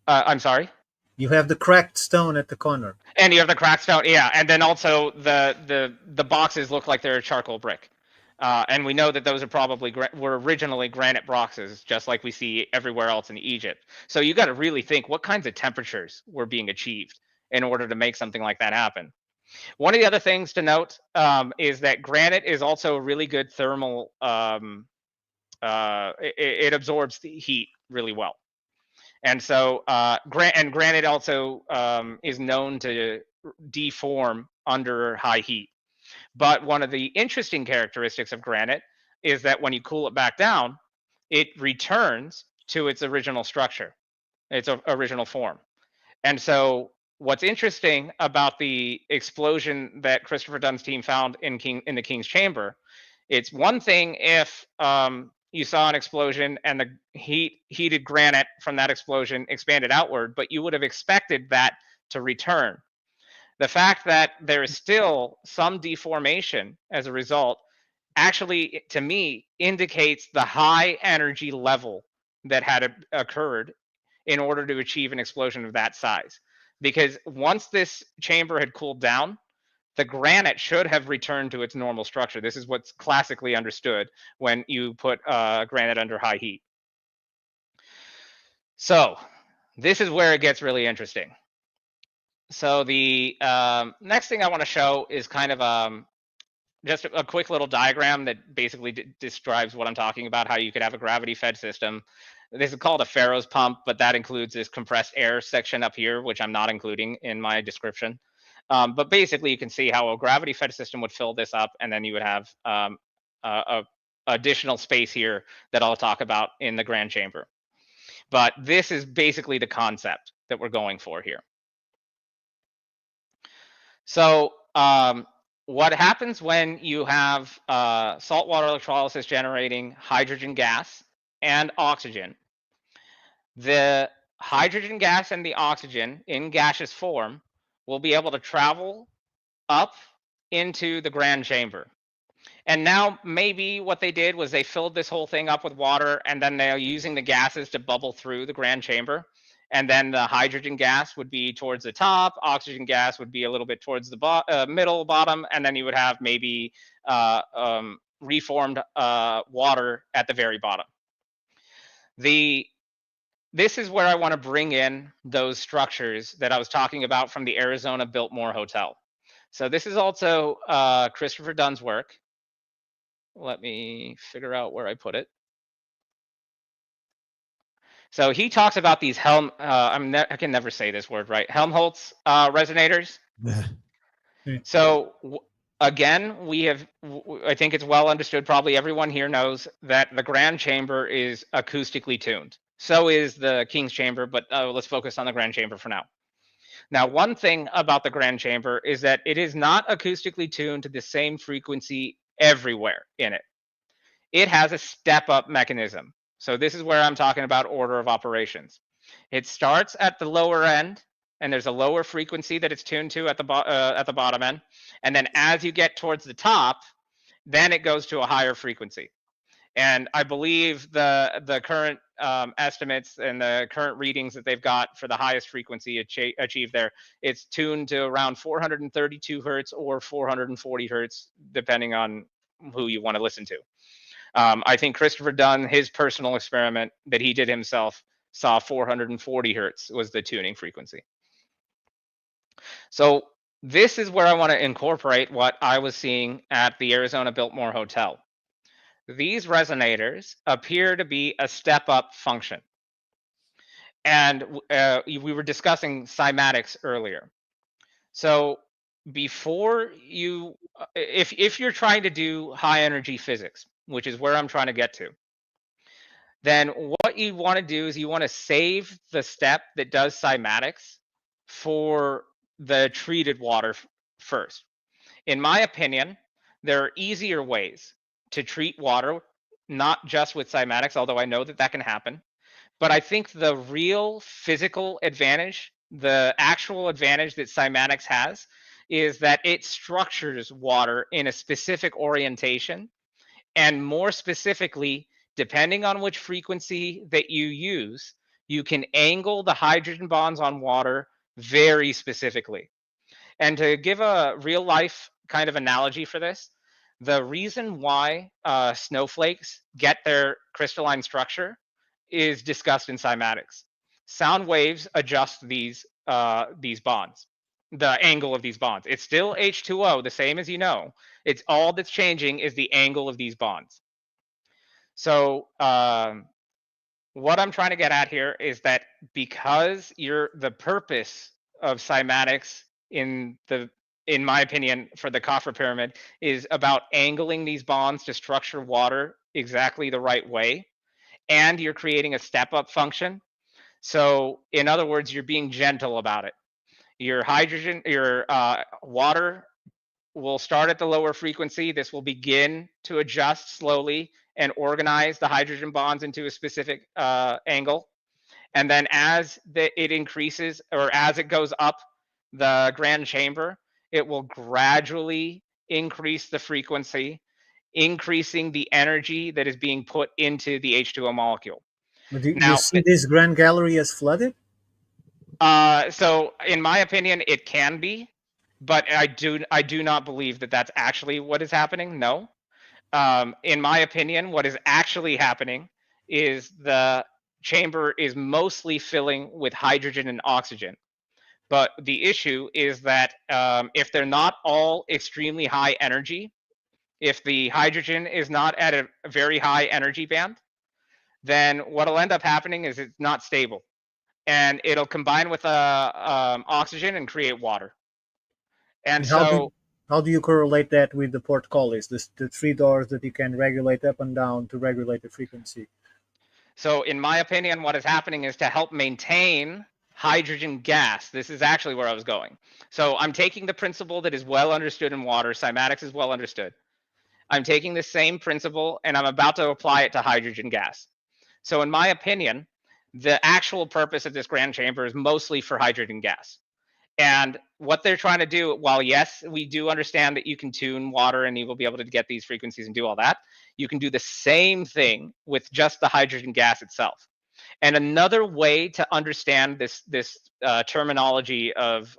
I'm sorry? You have the cracked stone at the corner. And you have the cracked stone, yeah. And then also the boxes look like they're a charcoal brick. And we know that those are were originally granite boxes, just like we see everywhere else in Egypt. So you got to really think what kinds of temperatures were being achieved in order to make something like that happen. One of the other things to note is that granite is also a really good thermal. It absorbs the heat really well, and so granite also is known to deform under high heat. But one of the interesting characteristics of granite is that when you cool it back down, it returns to its original structure, its original form. And so what's interesting about the explosion that Christopher Dunn's team found in the King's Chamber, it's one thing if you saw an explosion and the heated granite from that explosion expanded outward, but you would have expected that to return. The fact that there is still some deformation as a result actually, to me, indicates the high energy level that had occurred in order to achieve an explosion of that size. Because once this chamber had cooled down, the granite should have returned to its normal structure. This is what's classically understood when you put granite under high heat. So this is where it gets really interesting. So the next thing I want to show is kind of just a quick little diagram that basically describes what I'm talking about, how you could have a gravity-fed system. This is called a Pharaoh's pump, but that includes this compressed air section up here, which I'm not including in my description. But basically, you can see how a gravity-fed system would fill this up, and then you would have additional space here that I'll talk about in the Grand Chamber. But this is basically the concept that we're going for here. So what happens when you have saltwater electrolysis generating hydrogen gas and oxygen, the hydrogen gas and the oxygen in gaseous form will be able to travel up into the grand chamber. And now maybe what they did was they filled this whole thing up with water, and then they're using the gases to bubble through the grand chamber. And then the hydrogen gas would be towards the top, oxygen gas would be a little bit towards the middle, bottom, and then you would have maybe reformed water at the very bottom. This is where I want to bring in those structures that I was talking about from the Arizona Biltmore Hotel. So this is also Christopher Dunn's work. Let me figure out where I put it. So he talks about these I can never say this word right. Helmholtz resonators. So again, I think it's well understood, probably everyone here knows that the grand chamber is acoustically tuned. So is the King's chamber, but let's focus on the grand chamber for now. Now, one thing about the grand chamber is that it is not acoustically tuned to the same frequency everywhere in it. It has a step-up mechanism. So this is where I'm talking about order of operations. It starts at the lower end, and there's a lower frequency that it's tuned to at the bottom end. And then as you get towards the top, then it goes to a higher frequency. And I believe the current estimates and the current readings that they've got for the highest frequency achieved there, it's tuned to around 432 hertz or 440 hertz, depending on who you want to listen to. I think Christopher Dunn, his personal experiment that he did himself, saw 440 hertz was the tuning frequency. So this is where I want to incorporate what I was seeing at the Arizona Biltmore Hotel. These resonators appear to be a step-up function. And we were discussing cymatics earlier. So before you, if you're trying to do high energy physics, which is where I'm trying to get to, then what you want to do is you want to save the step that does cymatics for the treated water first. In my opinion, there are easier ways to treat water, not just with cymatics, although I know that that can happen. But I think the real physical advantage, the actual advantage that cymatics has, is that it structures water in a specific orientation. And more specifically, depending on which frequency that you use, you can angle the hydrogen bonds on water very specifically. And to give a real life kind of analogy for this, the reason why snowflakes get their crystalline structure is discussed in cymatics. Sound waves adjust these bonds, the angle of these bonds. It's still H2O, the same as you know. It's all that's changing is the angle of these bonds. So what I'm trying to get at here is that because the purpose of cymatics in my opinion, for the coffer pyramid is about angling these bonds to structure water exactly the right way. And you're creating a step-up function. So in other words, you're being gentle about it. Your water will start at the lower frequency. This will begin to adjust slowly and organize the hydrogen bonds into a specific angle. And then as it increases, or as it goes up the grand chamber, it will gradually increase the frequency, increasing the energy that is being put into the H2O molecule. Do you see this grand gallery as flooded? So in my opinion, it can be, but I do not believe that that's actually what is happening. No. In my opinion, what is actually happening is the chamber is mostly filling with hydrogen and oxygen. But the issue is that if they're not all extremely high energy, if the hydrogen is not at a very high energy band, then what'll end up happening is it's not stable. And it'll combine with oxygen and create water. And how do you correlate that with the portcullis, the three doors that you can regulate up and down to regulate the frequency? So in my opinion, what is happening is to help maintain hydrogen gas. This is actually where I was going. So I'm taking the principle that is well understood in water. Cymatics is well understood. I'm taking the same principle and I'm about to apply it to hydrogen gas. So in my opinion, the actual purpose of this grand chamber is mostly for hydrogen gas. And what they're trying to do, while yes, we do understand that you can tune water and you will be able to get these frequencies and do all that, you can do the same thing with just the hydrogen gas itself. And another way to understand this terminology of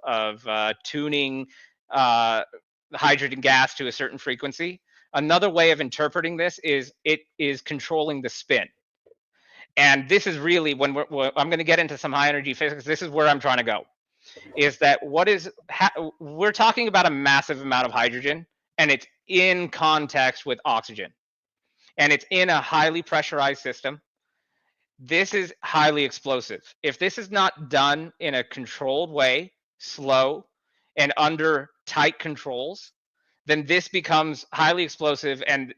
tuning hydrogen gas to a certain frequency, another way of interpreting this is it is controlling the spin. And this is really when I'm going to get into some high energy physics. This is where I'm trying to go. Is that we're talking about a massive amount of hydrogen, and it's in context with oxygen, and it's in a highly pressurized system. This is highly explosive. If this is not done in a controlled way, slow, and under tight controls, then this becomes highly explosive and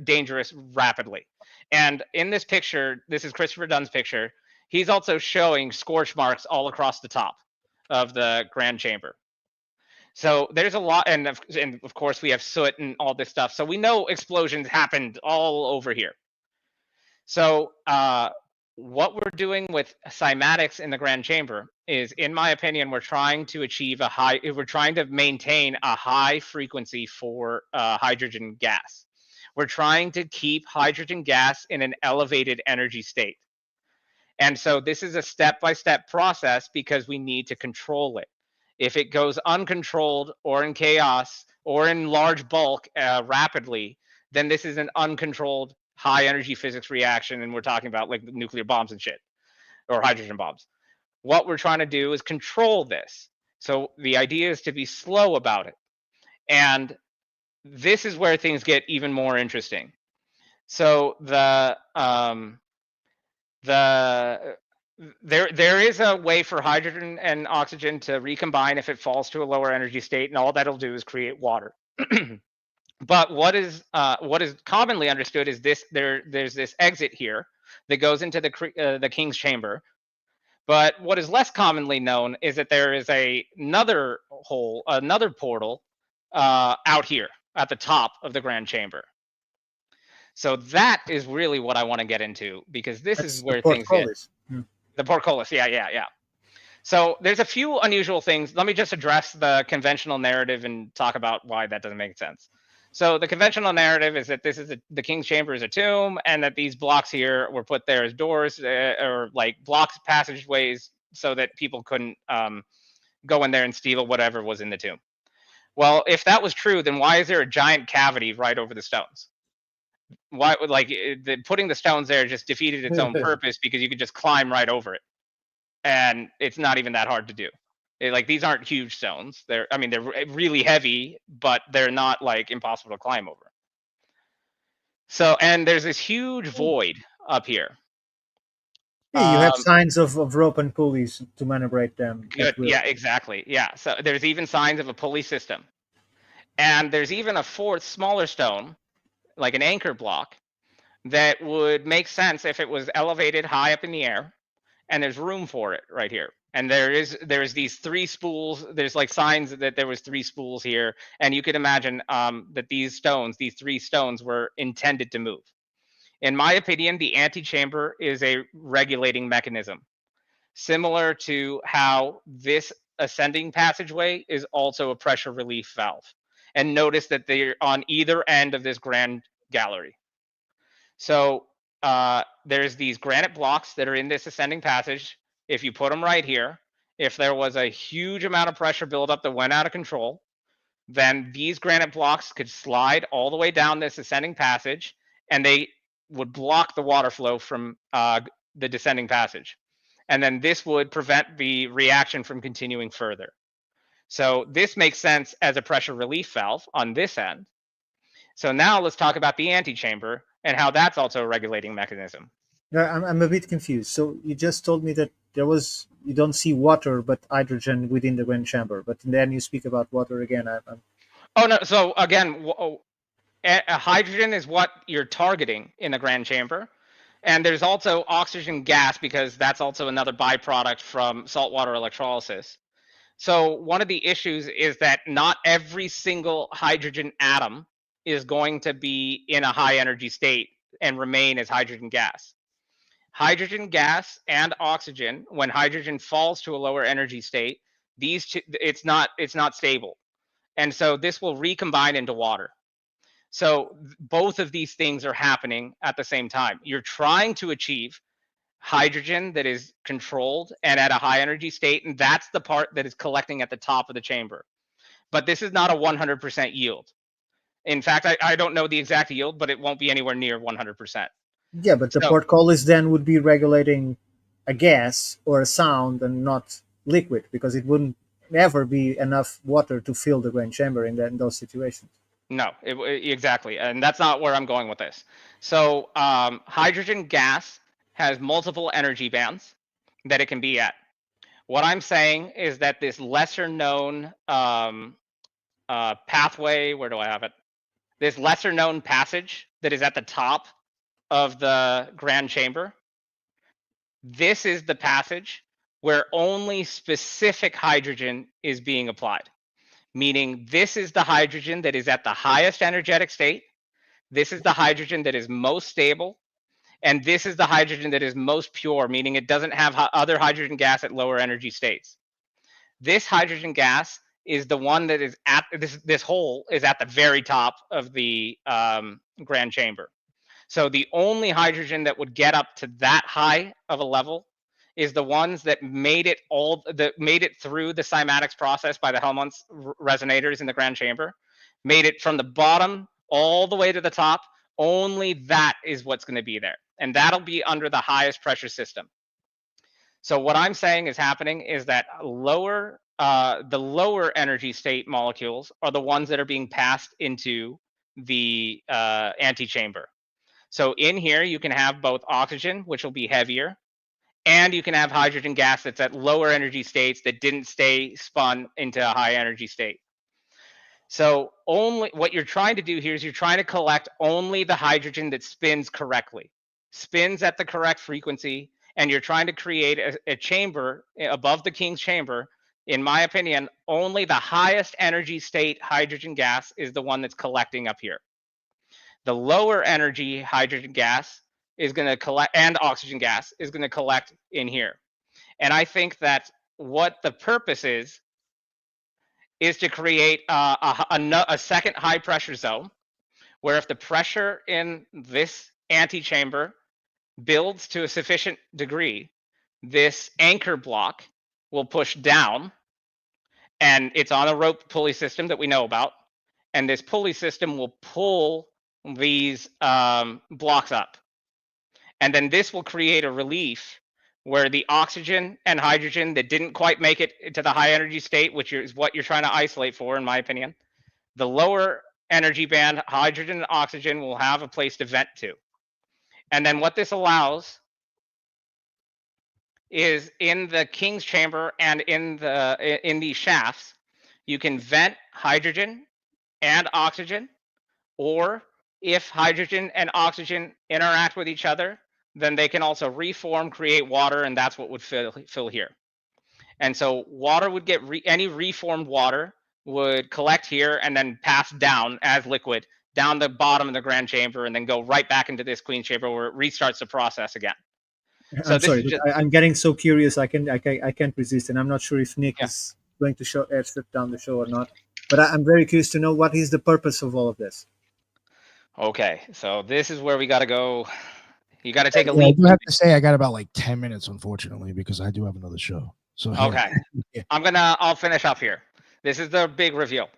dangerous rapidly. And in this picture, this is Christopher Dunn's picture. He's also showing scorch marks all across the top of the grand chamber. So there's a lot, and of course we have soot and all this stuff. So we know explosions happened all over here. So what we're doing with cymatics in the grand chamber is, in my opinion, we're trying to maintain a high frequency for hydrogen gas. We're trying to keep hydrogen gas in an elevated energy state. And so this is a step-by-step process because we need to control it. If it goes uncontrolled or in chaos or in large bulk rapidly, then this is an uncontrolled high energy physics reaction, and we're talking about like nuclear bombs and shit, or hydrogen bombs. What we're trying to do is control this. So the idea is to be slow about it. And this is where things get even more interesting. So there is a way for hydrogen and oxygen to recombine if it falls to a lower energy state, and all that'll do is create water. But what is commonly understood is this: there's this exit here that goes into the king's chamber. But what is less commonly known is that there is another portal out here at the top of the grand chamber. So that is really what I want to get into, because this is where things get. The portcullis, yeah. So there's a few unusual things. Let me just address the conventional narrative and talk about why that doesn't make sense. So the conventional narrative is that this is the king's chamber is a tomb, and that these blocks here were put there as doors or like blocks, passageways, so that people couldn't go in there and steal whatever was in the tomb. Well, if that was true, then why is there a giant cavity right over the stones? Why, putting the stones there just defeated its own purpose, because you could just climb right over it, and it's not even that hard to do. These aren't huge stones. They're really heavy, but they're not like impossible to climb over. So, and there's this huge void up here. Yeah, you have signs of rope and pulleys to maneuverate them. Good. Yeah, exactly. Yeah. So there's even signs of a pulley system, and there's even a fourth smaller stone, like an anchor block, that would make sense if it was elevated high up in the air, and there's room for it right here. And there's these three spools. There's like signs that there was three spools here, and you could imagine that these three stones were intended to move. In my opinion, the antechamber is a regulating mechanism, similar to how this ascending passageway is also a pressure relief valve. And notice that they're on either end of this grand gallery. So there's these granite blocks that are in this ascending passage. If you put them right here, if there was a huge amount of pressure buildup that went out of control, then these granite blocks could slide all the way down this ascending passage, and they would block the water flow from the descending passage. And then this would prevent the reaction from continuing further. So this makes sense as a pressure relief valve on this end. So now let's talk about the antechamber and how that's also a regulating mechanism. I'm a bit confused. So you just told me that you don't see water but hydrogen within the grand chamber, but then you speak about water again. Oh no! So again, hydrogen is what you're targeting in the grand chamber, and there's also oxygen gas, because that's also another byproduct from saltwater electrolysis. So one of the issues is that not every single hydrogen atom is going to be in a high energy state and remain as hydrogen gas. hydrogen gas and oxygen, when hydrogen falls to a lower energy state, these two, it's not stable. And so this will recombine into water. So both of these things are happening at the same time. You're trying to achieve hydrogen that is controlled and at a high energy state, and that's the part that is collecting at the top of the chamber. But this is not a 100% yield. In fact, I don't know the exact yield, but it won't be anywhere near 100%. Yeah, but the So- portcullis then would be regulating a gas or a sound and not liquid, because it wouldn't ever be enough water to fill the grain chamber in those situations. No, exactly. And that's not where I'm going with this. So hydrogen gas has multiple energy bands that it can be at. What I'm saying is that this lesser known pathway, where do I have it? This lesser known passage that is at the top of the grand chamber, this is the passage where only specific hydrogen is being applied. Meaning this is the hydrogen that is at the highest energetic state. This is the hydrogen that is most stable. And this is the hydrogen that is most pure, meaning it doesn't have other hydrogen gas at lower energy states. This hydrogen gas is the one that is at this hole is at the very top of the grand chamber. So the only hydrogen that would get up to that high of a level is the ones that made it through the cymatics process by the Helmholtz resonators in the grand chamber, made it from the bottom all the way to the top. Only that is what's going to be there, and that'll be under the highest pressure system. So what I'm saying is happening is that the lower energy state molecules are the ones that are being passed into the antechamber. So in here you can have both oxygen, which will be heavier, and you can have hydrogen gas that's at lower energy states that didn't stay spun into a high energy state. So only what you're trying to do here is you're trying to collect only the hydrogen that spins correctly, spins at the correct frequency, and you're trying to create a chamber above the king's chamber. In my opinion, only the highest energy state hydrogen gas is the one that's collecting up here. The lower energy hydrogen gas is going to collect, and oxygen gas is going to collect in here. And I think that what the purpose is to create a second high pressure zone, where if the pressure in this antechamber builds to a sufficient degree, this anchor block will push down, and it's on a rope pulley system that we know about, and this pulley system will pull these blocks up. And then this will create a relief where the oxygen and hydrogen that didn't quite make it to the high energy state, which is what you're trying to isolate for, in my opinion, the lower energy band, hydrogen and oxygen, will have a place to vent to. And then what this allows is in the king's chamber and in these shafts, you can vent hydrogen and oxygen, or if hydrogen and oxygen interact with each other, then they can also reform, create water, and that's what would fill here. And so water would get any reformed water would collect here and then pass down as liquid down the bottom of the grand chamber, and then go right back into this queen's chamber where it restarts the process again. So I'm sorry, I'm getting so curious. I can't resist, and I'm not sure if Nick is going to strip down the show or not. But I'm very curious to know what is the purpose of all of this. Okay, so this is where we got to go. You got to take a Yeah, I leap. do have to say I got about like 10 minutes, unfortunately, because I do have another show. So Okay, Yeah. I'll finish up here. This is the big reveal.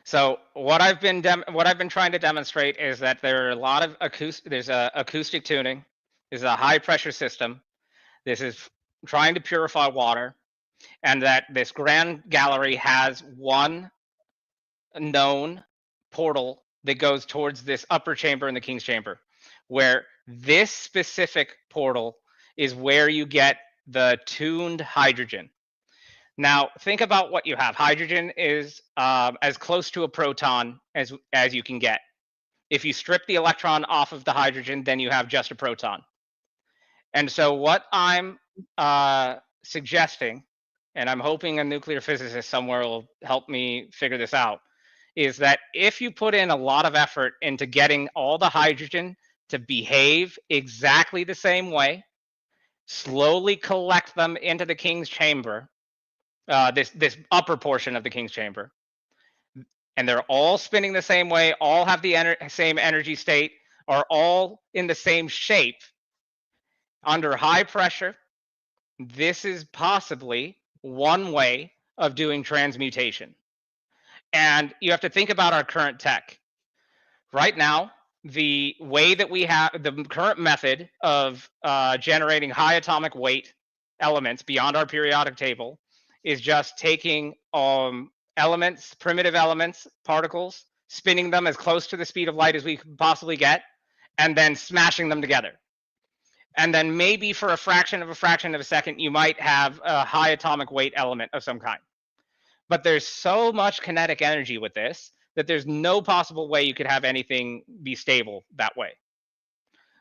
So what I've been trying to demonstrate is that there are a lot of there's a acoustic tuning. There's a high pressure system. This is trying to purify water, and that this grand gallery has one known portal that goes towards this upper chamber in the king's chamber, where this specific portal is where you get the tuned hydrogen. Now, think about what you have. Hydrogen is as close to a proton as you can get. If you strip the electron off of the hydrogen, then you have just a proton. And so what I'm suggesting, and I'm hoping a nuclear physicist somewhere will help me figure this out, is that if you put in a lot of effort into getting all the hydrogen to behave exactly the same way, slowly collect them into the king's chamber, this upper portion of the king's chamber, and they're all spinning the same way, all have the same energy state, are all in the same shape under high pressure, this is possibly one way of doing transmutation. And you have to think about our current tech. Right now, the way that we have the current method of generating high atomic weight elements beyond our periodic table is just taking elements, primitive elements, particles, spinning them as close to the speed of light as we can possibly get, and then smashing them together. And then maybe for a fraction of a second, you might have a high atomic weight element of some kind. But there's so much kinetic energy with this that there's no possible way you could have anything be stable that way.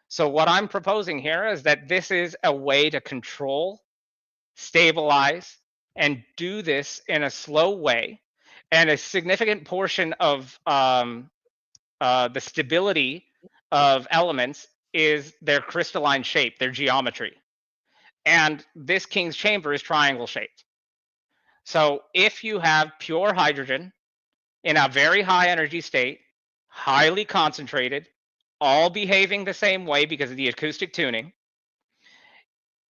So what I'm proposing here is that this is a way to control, stabilize, and do this in a slow way. And a significant portion of the stability of elements is their crystalline shape, their geometry. And this king's chamber is triangle shaped. So if you have pure hydrogen in a very high energy state, highly concentrated, all behaving the same way because of the acoustic tuning,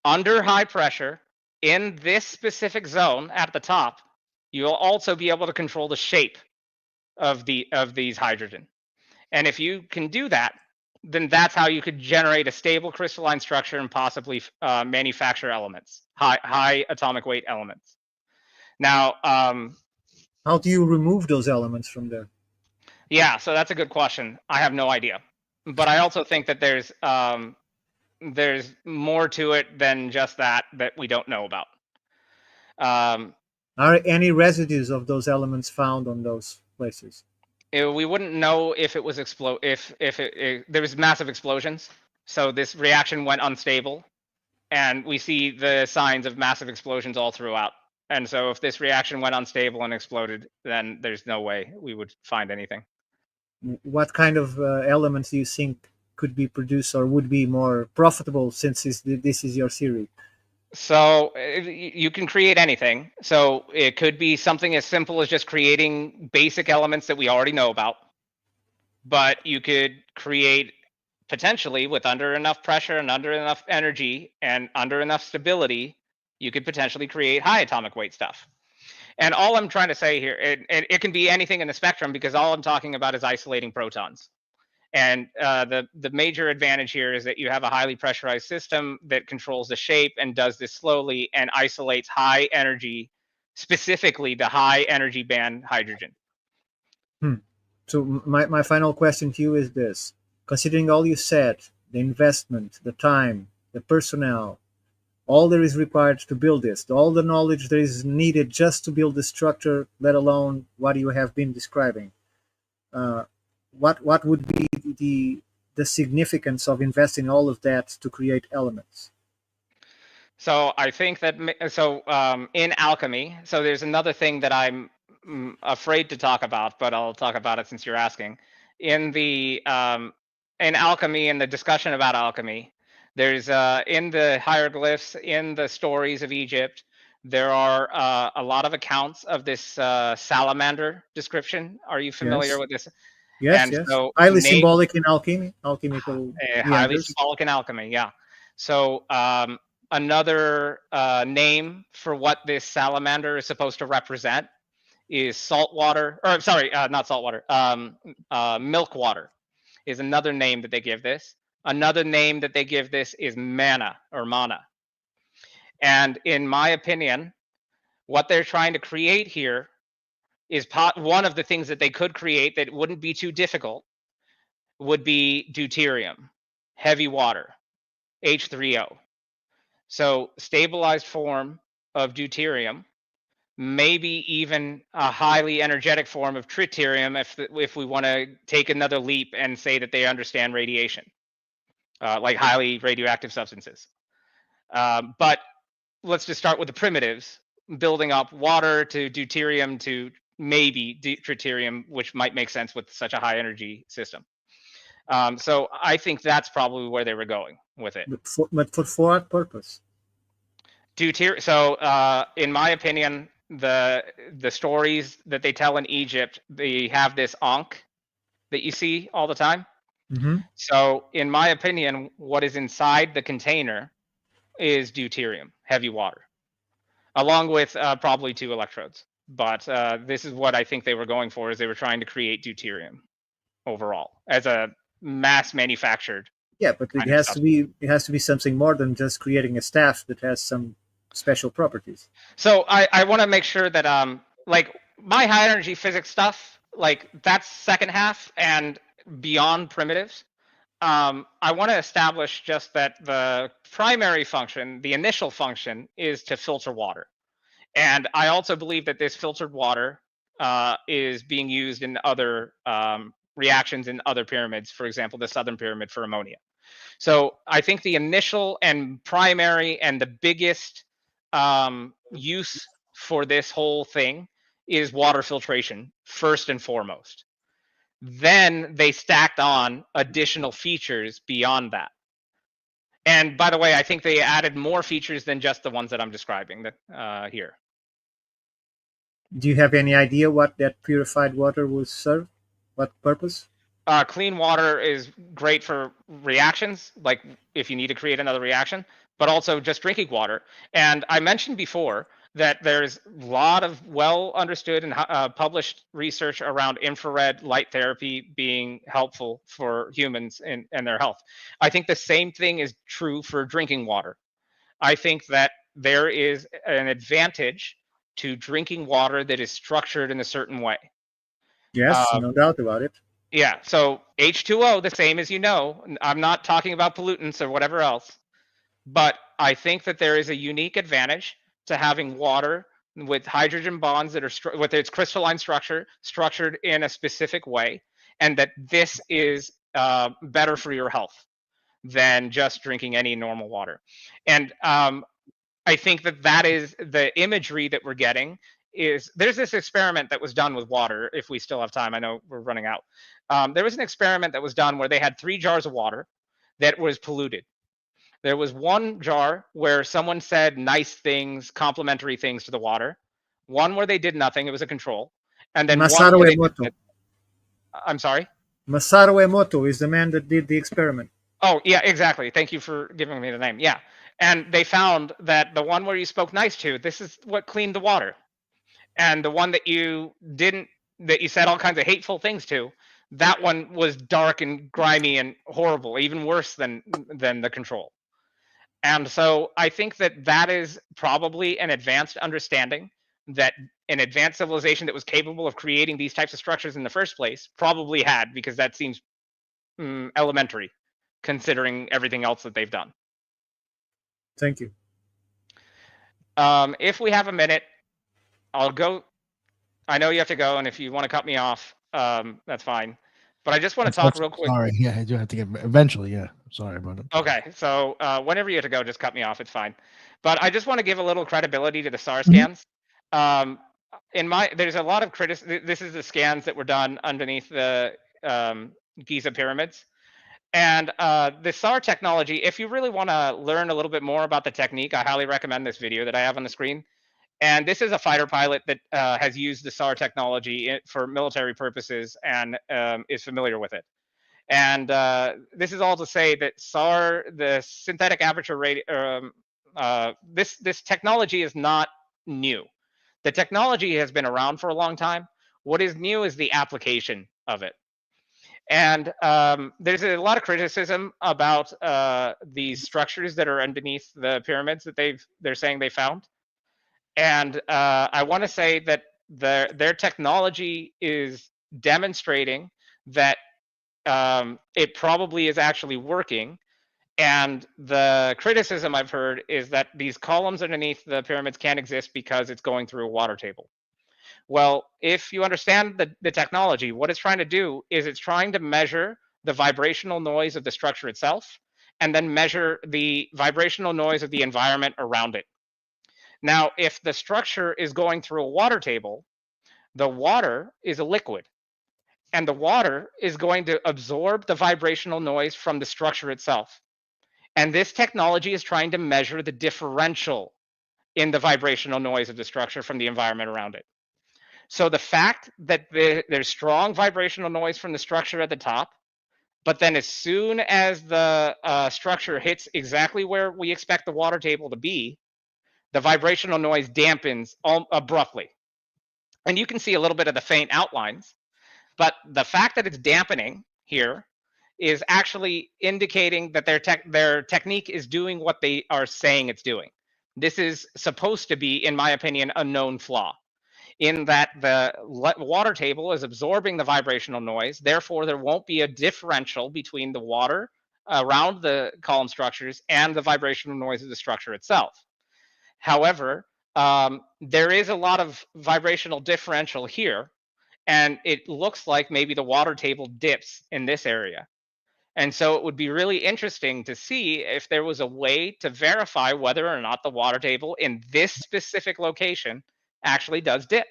under high pressure, in this specific zone at the top, you'll also be able to control the shape of these hydrogen. And if you can do that, then that's how you could generate a stable crystalline structure and possibly manufacture elements, high atomic weight elements. Now, how do you remove those elements from there? Yeah, so that's a good question. I have no idea, but I also think that there's more to it than just that we don't know about. Are any residues of those elements found on those places? We wouldn't know if it was if there was massive explosions. So this reaction went unstable, and we see the signs of massive explosions all throughout. And so if this reaction went unstable and exploded, then there's no way we would find anything. What kind of elements do you think could be produced or would be more profitable, since this is your series? So you can create anything. So it could be something as simple as just creating basic elements that we already know about. But you could create, potentially, with under enough pressure and under enough energy and under enough stability, you could potentially create high atomic weight stuff. And all I'm trying to say here, and it can be anything in the spectrum, because all I'm talking about is isolating protons. And the major advantage here is that you have a highly pressurized system that controls the shape and does this slowly and isolates high energy, specifically the high energy band hydrogen. So my final question to you is this: considering all you said, the investment, the time, the personnel, all there is required to build this, all the knowledge that is needed just to build the structure, let alone what you have been describing, what would be the significance of investing all of that to create elements? So I think that in alchemy, so there's another thing that I'm afraid to talk about, but I'll talk about it since you're asking. In alchemy, in the discussion about alchemy, there's in the hieroglyphs, in the stories of Egypt, there are a lot of accounts of this salamander description. Are you familiar with this? Yes, and yes. So highly symbolic in alchemy, alchemical. Highly symbolic in alchemy, yeah. So another name for what this salamander is supposed to represent is saltwater, or sorry, not saltwater, milk water is another name that they give this. Another name that they give this is mana or mana. And in my opinion, what they're trying to create here is one of the things that they could create that wouldn't be too difficult would be deuterium, heavy water, H3O. So stabilized form of deuterium, maybe even a highly energetic form of tritium if we want to take another leap and say that they understand radiation, like highly radioactive substances. But let's just start with the primitives, building up water to deuterium to maybe tritium, which might make sense with such a high energy system. So I think that's probably where they were going with it. But for what purpose? Deuterium. So, in my opinion, the stories that they tell in Egypt, they have this Ankh that you see all the time. Mm-hmm. So, in my opinion, what is inside the container is deuterium, heavy water, along with probably 2 electrodes. But this is what I think they were going for, is they were trying to create deuterium overall as a mass manufactured. Yeah, but it has to be something more than just creating a staff that has some special properties. So I want to make sure that like my high energy physics stuff, like that's second half and beyond primitives. I want to establish just that the primary function, the initial function, is to filter water. And I also believe that this filtered water is being used in other reactions in other pyramids, for example, the southern pyramid for ammonia. So I think the initial and primary and the biggest use for this whole thing is water filtration, first and foremost. Then they stacked on additional features beyond that. And by the way, I think they added more features than just the ones that I'm describing here. Do you have any idea what that purified water will serve? What purpose? Clean water is great for reactions, like if you need to create another reaction, but also just drinking water. And I mentioned before that there's a lot of well understood and published research around infrared light therapy being helpful for humans and their health. I think the same thing is true for drinking water. I think that there is an advantage to drinking water that is structured in a certain way. Yes, no doubt about it. Yeah, so H2O, the same as you know. I'm not talking about pollutants or whatever else, but I think that there is a unique advantage to having water with hydrogen bonds that are with its crystalline structure structured in a specific way, and that this is better for your health than just drinking any normal water. And I think that is the imagery that we're getting. There's this experiment that was done with water, if we still have time. I know we're running out. There was an experiment that was done where they had 3 jars of water that was polluted. There was one jar where someone said nice things, complimentary things to the water. One where they did nothing, it was a control. And then Masaru one Emoto. I'm sorry? Masaru Emoto is the man that did the experiment. Oh, yeah, exactly. Thank you for giving me the name. Yeah. And they found that the one where you spoke nice to, this is what cleaned the water. And the one that you didn't, that you said all kinds of hateful things to, that one was dark and grimy and horrible, even worse than the control. And so I think that is probably an advanced understanding that an advanced civilization that was capable of creating these types of structures in the first place probably had, because that seems elementary considering everything else that they've done. Thank you. If we have a minute, I'll go. I know you have to go, and if you want to cut me off, that's fine. But I just want to talk real quick. Sorry, yeah, I do have to get eventually. Yeah, sorry about it. Okay, so whenever you have to go, just cut me off. It's fine. But I just want to give a little credibility to the SAR scans. There's a lot of criticism. This is the scans that were done underneath the Giza pyramids. And the SAR technology, if you really want to learn a little bit more about the technique, I highly recommend this video that I have on the screen. And this is a fighter pilot that has used the SAR technology for military purposes and is familiar with it. And this is all to say that SAR, the synthetic aperture rate, this technology is not new. The technology has been around for a long time. What is new is the application of it. And there's a lot of criticism about these structures that are underneath the pyramids that they're saying they found. And I want to say that their technology is demonstrating that it probably is actually working. And the criticism I've heard is that these columns underneath the pyramids can't exist because it's going through a water table. Well, if you understand the technology, what it's trying to do is it's trying to measure the vibrational noise of the structure itself and then measure the vibrational noise of the environment around it. Now, if the structure is going through a water table, the water is a liquid, and the water is going to absorb the vibrational noise from the structure itself. And this technology is trying to measure the differential in the vibrational noise of the structure from the environment around it. So the fact that there's strong vibrational noise from the structure at the top, but then as soon as the structure hits exactly where we expect the water table to be, the vibrational noise dampens abruptly. And you can see a little bit of the faint outlines, but the fact that it's dampening here is actually indicating that their technique is doing what they are saying it's doing. This is supposed to be, in my opinion, a known flaw, in that the water table is absorbing the vibrational noise. Therefore, there won't be a differential between the water around the column structures and the vibrational noise of the structure itself. However, there is a lot of vibrational differential here, and it looks like maybe the water table dips in this area. And so it would be really interesting to see if there was a way to verify whether or not the water table in this specific location actually does dip.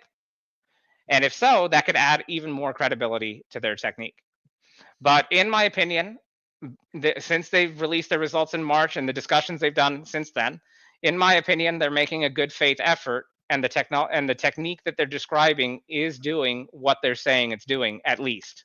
And if so, that could add even more credibility to their technique. But in my opinion, since they've released their results in March and the discussions they've done since then, in my opinion, they're making a good faith effort, and the technique that they're describing is doing what they're saying it's doing, at least.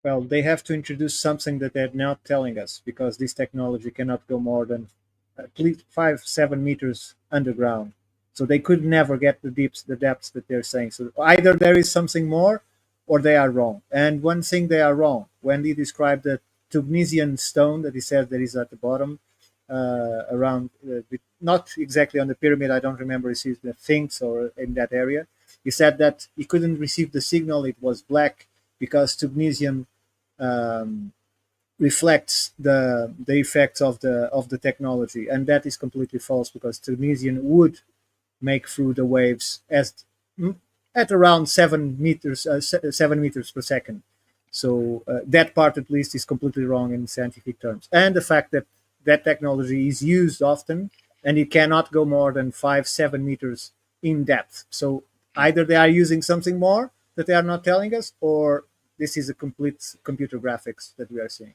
Well, they have to introduce something that they're not telling us, because this technology cannot go more than at least 5-7 meters underground. So they could never get the depths that they're saying. So either there is something more, or they are wrong. And one thing they are wrong, when he described the Tubnesian stone that he said that is at the bottom, around, not exactly on the pyramid, I don't remember if it's the Sphinx or in that area. He said that he couldn't receive the signal, it was black, because Tubnesian reflects the effects of the technology, and that is completely false, because Tubnesian would make through the waves at around 7 meters per second. So that part at least is completely wrong in scientific terms. And the fact that that technology is used often, and it cannot go more than 5-7 meters in depth. So either they are using something more that they are not telling us, or this is a complete computer graphics that we are seeing.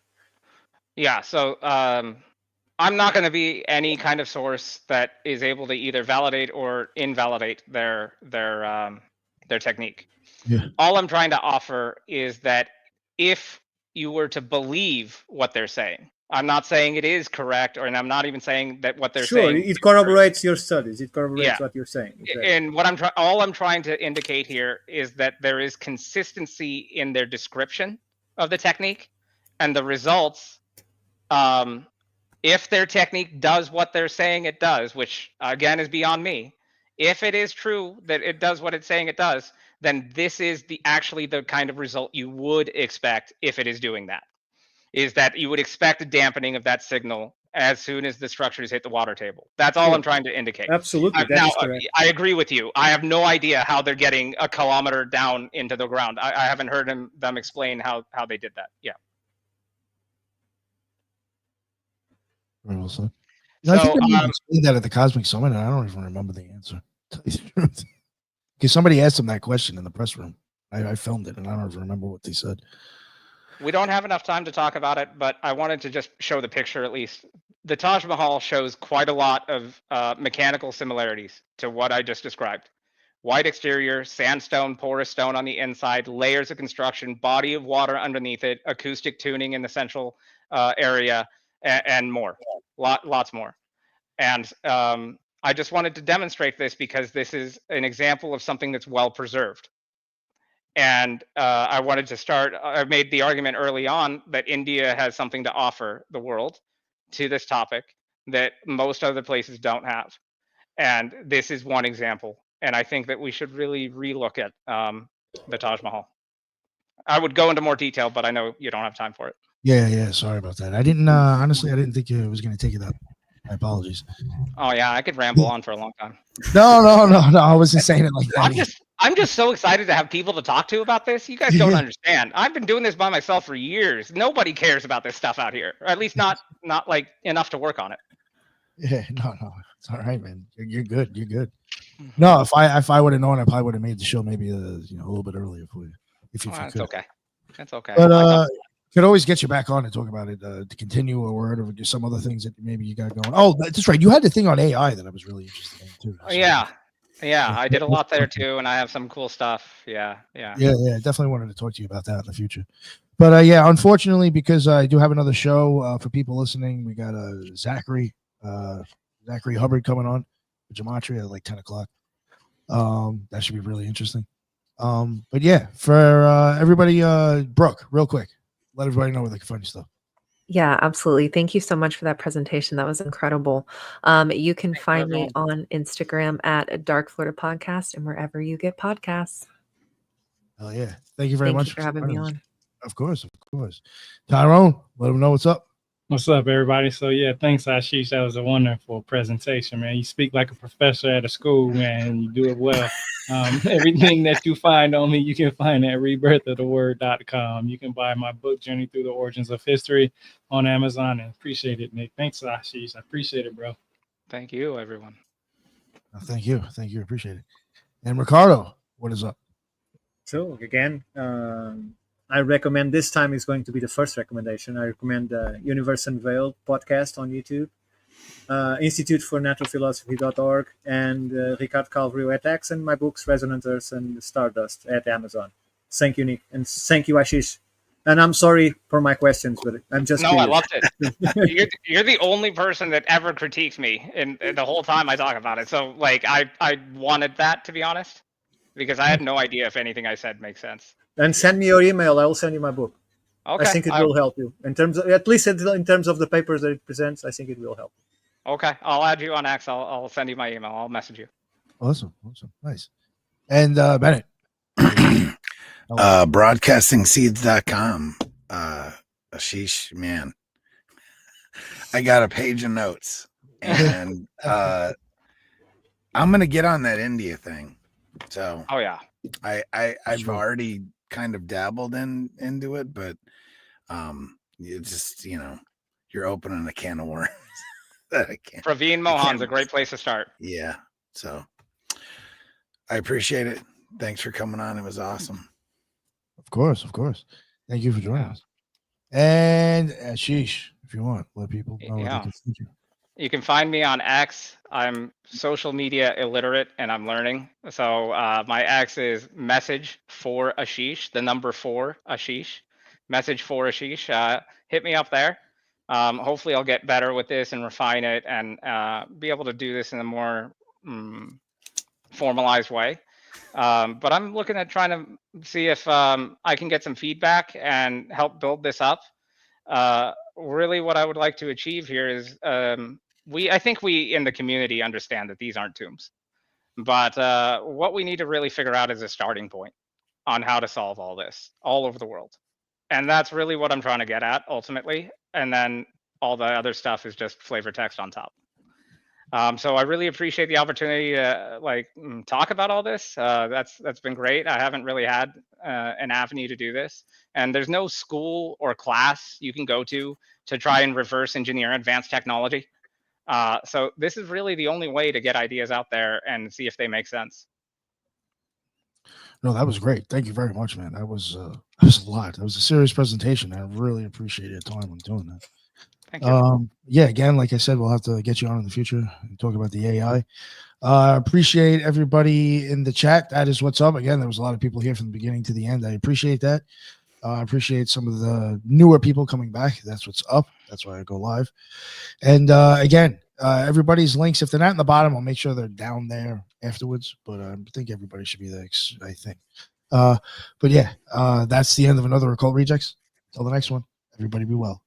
Yeah, so I'm not going to be any kind of source that is able to either validate or invalidate their technique. Yeah. All I'm trying to offer is that if you were to believe what they're saying, I'm not saying it is correct, and I'm not even saying that what they're saying. Sure, it corroborates your studies. It corroborates what you're saying. Exactly. And what all I'm trying to indicate here is that there is consistency in their description of the technique and the results. If their technique does what they're saying it does, which again is beyond me, if it is true that it does what it's saying it does, then this is actually the kind of result you would expect if it is doing that. Is that you would expect a dampening of that signal as soon as the structures hit the water table. That's all I'm trying to indicate. Absolutely. Now, I agree with you. I have no idea how they're getting a kilometer down into the ground. I haven't heard them explain how they did that. Yeah. Very well said. I think they explained that at the Cosmic Summit, and I don't even remember the answer. Because somebody asked them that question in the press room. I filmed it, and I don't even remember what they said. We don't have enough time to talk about it, but I wanted to just show the picture at least. The Taj Mahal shows quite a lot of mechanical similarities to what I just described. White exterior, sandstone, porous stone on the inside, layers of construction, body of water underneath it, acoustic tuning in the central area, and more. Lots more. And I just wanted to demonstrate this because this is an example of something that's well preserved. And I wanted to start, I made the argument early on that India has something to offer the world to this topic that most other places don't have. And this is one example. And I think that we should really relook at the Taj Mahal. I would go into more detail, but I know you don't have time for it. Yeah. Sorry about that. I didn't, honestly, I didn't think it was going to take it up. My apologies. Oh yeah, I could ramble on for a long time. No. I wasn't saying it like that. I'm just so excited to have people to talk to about this. You guys don't understand. I've been doing this by myself for years. Nobody cares about this stuff out here, or at least not like enough to work on it. Yeah, no, it's all right, man. You're good. You're good. No, if I would have known, I probably would have made the show maybe a little bit earlier for you. If you That's could. okay. That's okay. But Could always get you back on and talk about it to continue or whatever. Do some other things that maybe you got going. Oh, that's right. You had the thing on AI that I was really interested in too. So, Yeah, I did a lot there too, and I have some cool stuff. Yeah. Yeah. Definitely wanted to talk to you about that in the future. But yeah, unfortunately, because I do have another show for people listening, we got Zachary Hubbard coming on with Gematria at like 10 o'clock. That should be really interesting. But yeah, for everybody, Brooke, real quick, let everybody know where they can find your stuff. Yeah, absolutely. Thank you so much for that presentation. That was incredible. You can find me on Instagram at Dark Florida Podcast and wherever you get podcasts. Oh yeah. Thank you very much for having me on. Of course. Tyrone, let them know what's up. What's up, everybody? So yeah, thanks, Ashish. That was a wonderful presentation, man. You speak like a professor at a school, man, and you do it well. Everything that you find on me, you can find at rebirthoftheword.com. You can buy my book, Journey Through the Origins of History, on Amazon, and appreciate it, Nick. Thanks, Ashish. I appreciate it, bro. Thank you, everyone. Thank you. Appreciate it. And Ricardo, what is up? So again, I recommend, this time is going to be the first recommendation. I recommend Universe Unveiled podcast on YouTube, Institute for Natural Philosophy.org, and Ricardo Calvario at X, and my books Resonant Earth and Stardust at Amazon. Thank you, Nick, and thank you, Ashish. And I'm sorry for my questions, but I'm just no, curious. I loved it. You're the only person that ever critiques me in the whole time I talk about it. So like I wanted that, to be honest, because I had no idea if anything I said makes sense. And send me your email. I will send you my book. Okay. I think it will help you in terms of, at least in terms of the papers that it presents. I think it will help. Okay, I'll add you on X. I'll send you my email. I'll message you. Awesome, nice. And Bennett, broadcastingseeds.com. Ashish, man, I got a page of notes, and I'm gonna get on that India thing. So oh yeah, I've already kind of dabbled into it, but you just, you're opening a can of worms that I can't. Praveen Mohan's a great place to start. Yeah, so I appreciate it. Thanks for coming on. It was awesome. Of course. Thank you for joining us. And Ashish, if you want, let people know where they can see you. You can find me on X. I'm social media illiterate and I'm learning. So my X is message for Ashish, the number 4 Ashish, message for Ashish. Hit me up there. Hopefully I'll get better with this and refine it and be able to do this in a more formalized way. But I'm looking at trying to see if I can get some feedback and help build this up. Really what I would like to achieve here is I think we in the community understand that these aren't tombs, but what we need to really figure out is a starting point on how to solve all this all over the world. And that's really what I'm trying to get at ultimately. And then all the other stuff is just flavor text on top. So I really appreciate the opportunity to talk about all this. That's been great. I haven't really had an avenue to do this, and there's no school or class you can go to try and reverse engineer advanced technology. So this is really the only way to get ideas out there and see if they make sense. No, that was great. Thank you very much, man. That was a lot. That was a serious presentation. I really appreciate your time on doing that. Thank you. Yeah, again, like I said, we'll have to get you on in the future and talk about the AI. Appreciate everybody in the chat. That is what's up. Again, there was a lot of people here from the beginning to the end. I appreciate that. I appreciate some of the newer people coming back. That's what's up. That's why I go live. And again, everybody's links, if they're not in the bottom, I'll make sure they're down there afterwards. But I think everybody should be there, I think. But yeah, that's the end of another Occult Rejects. Until the next one, everybody be well.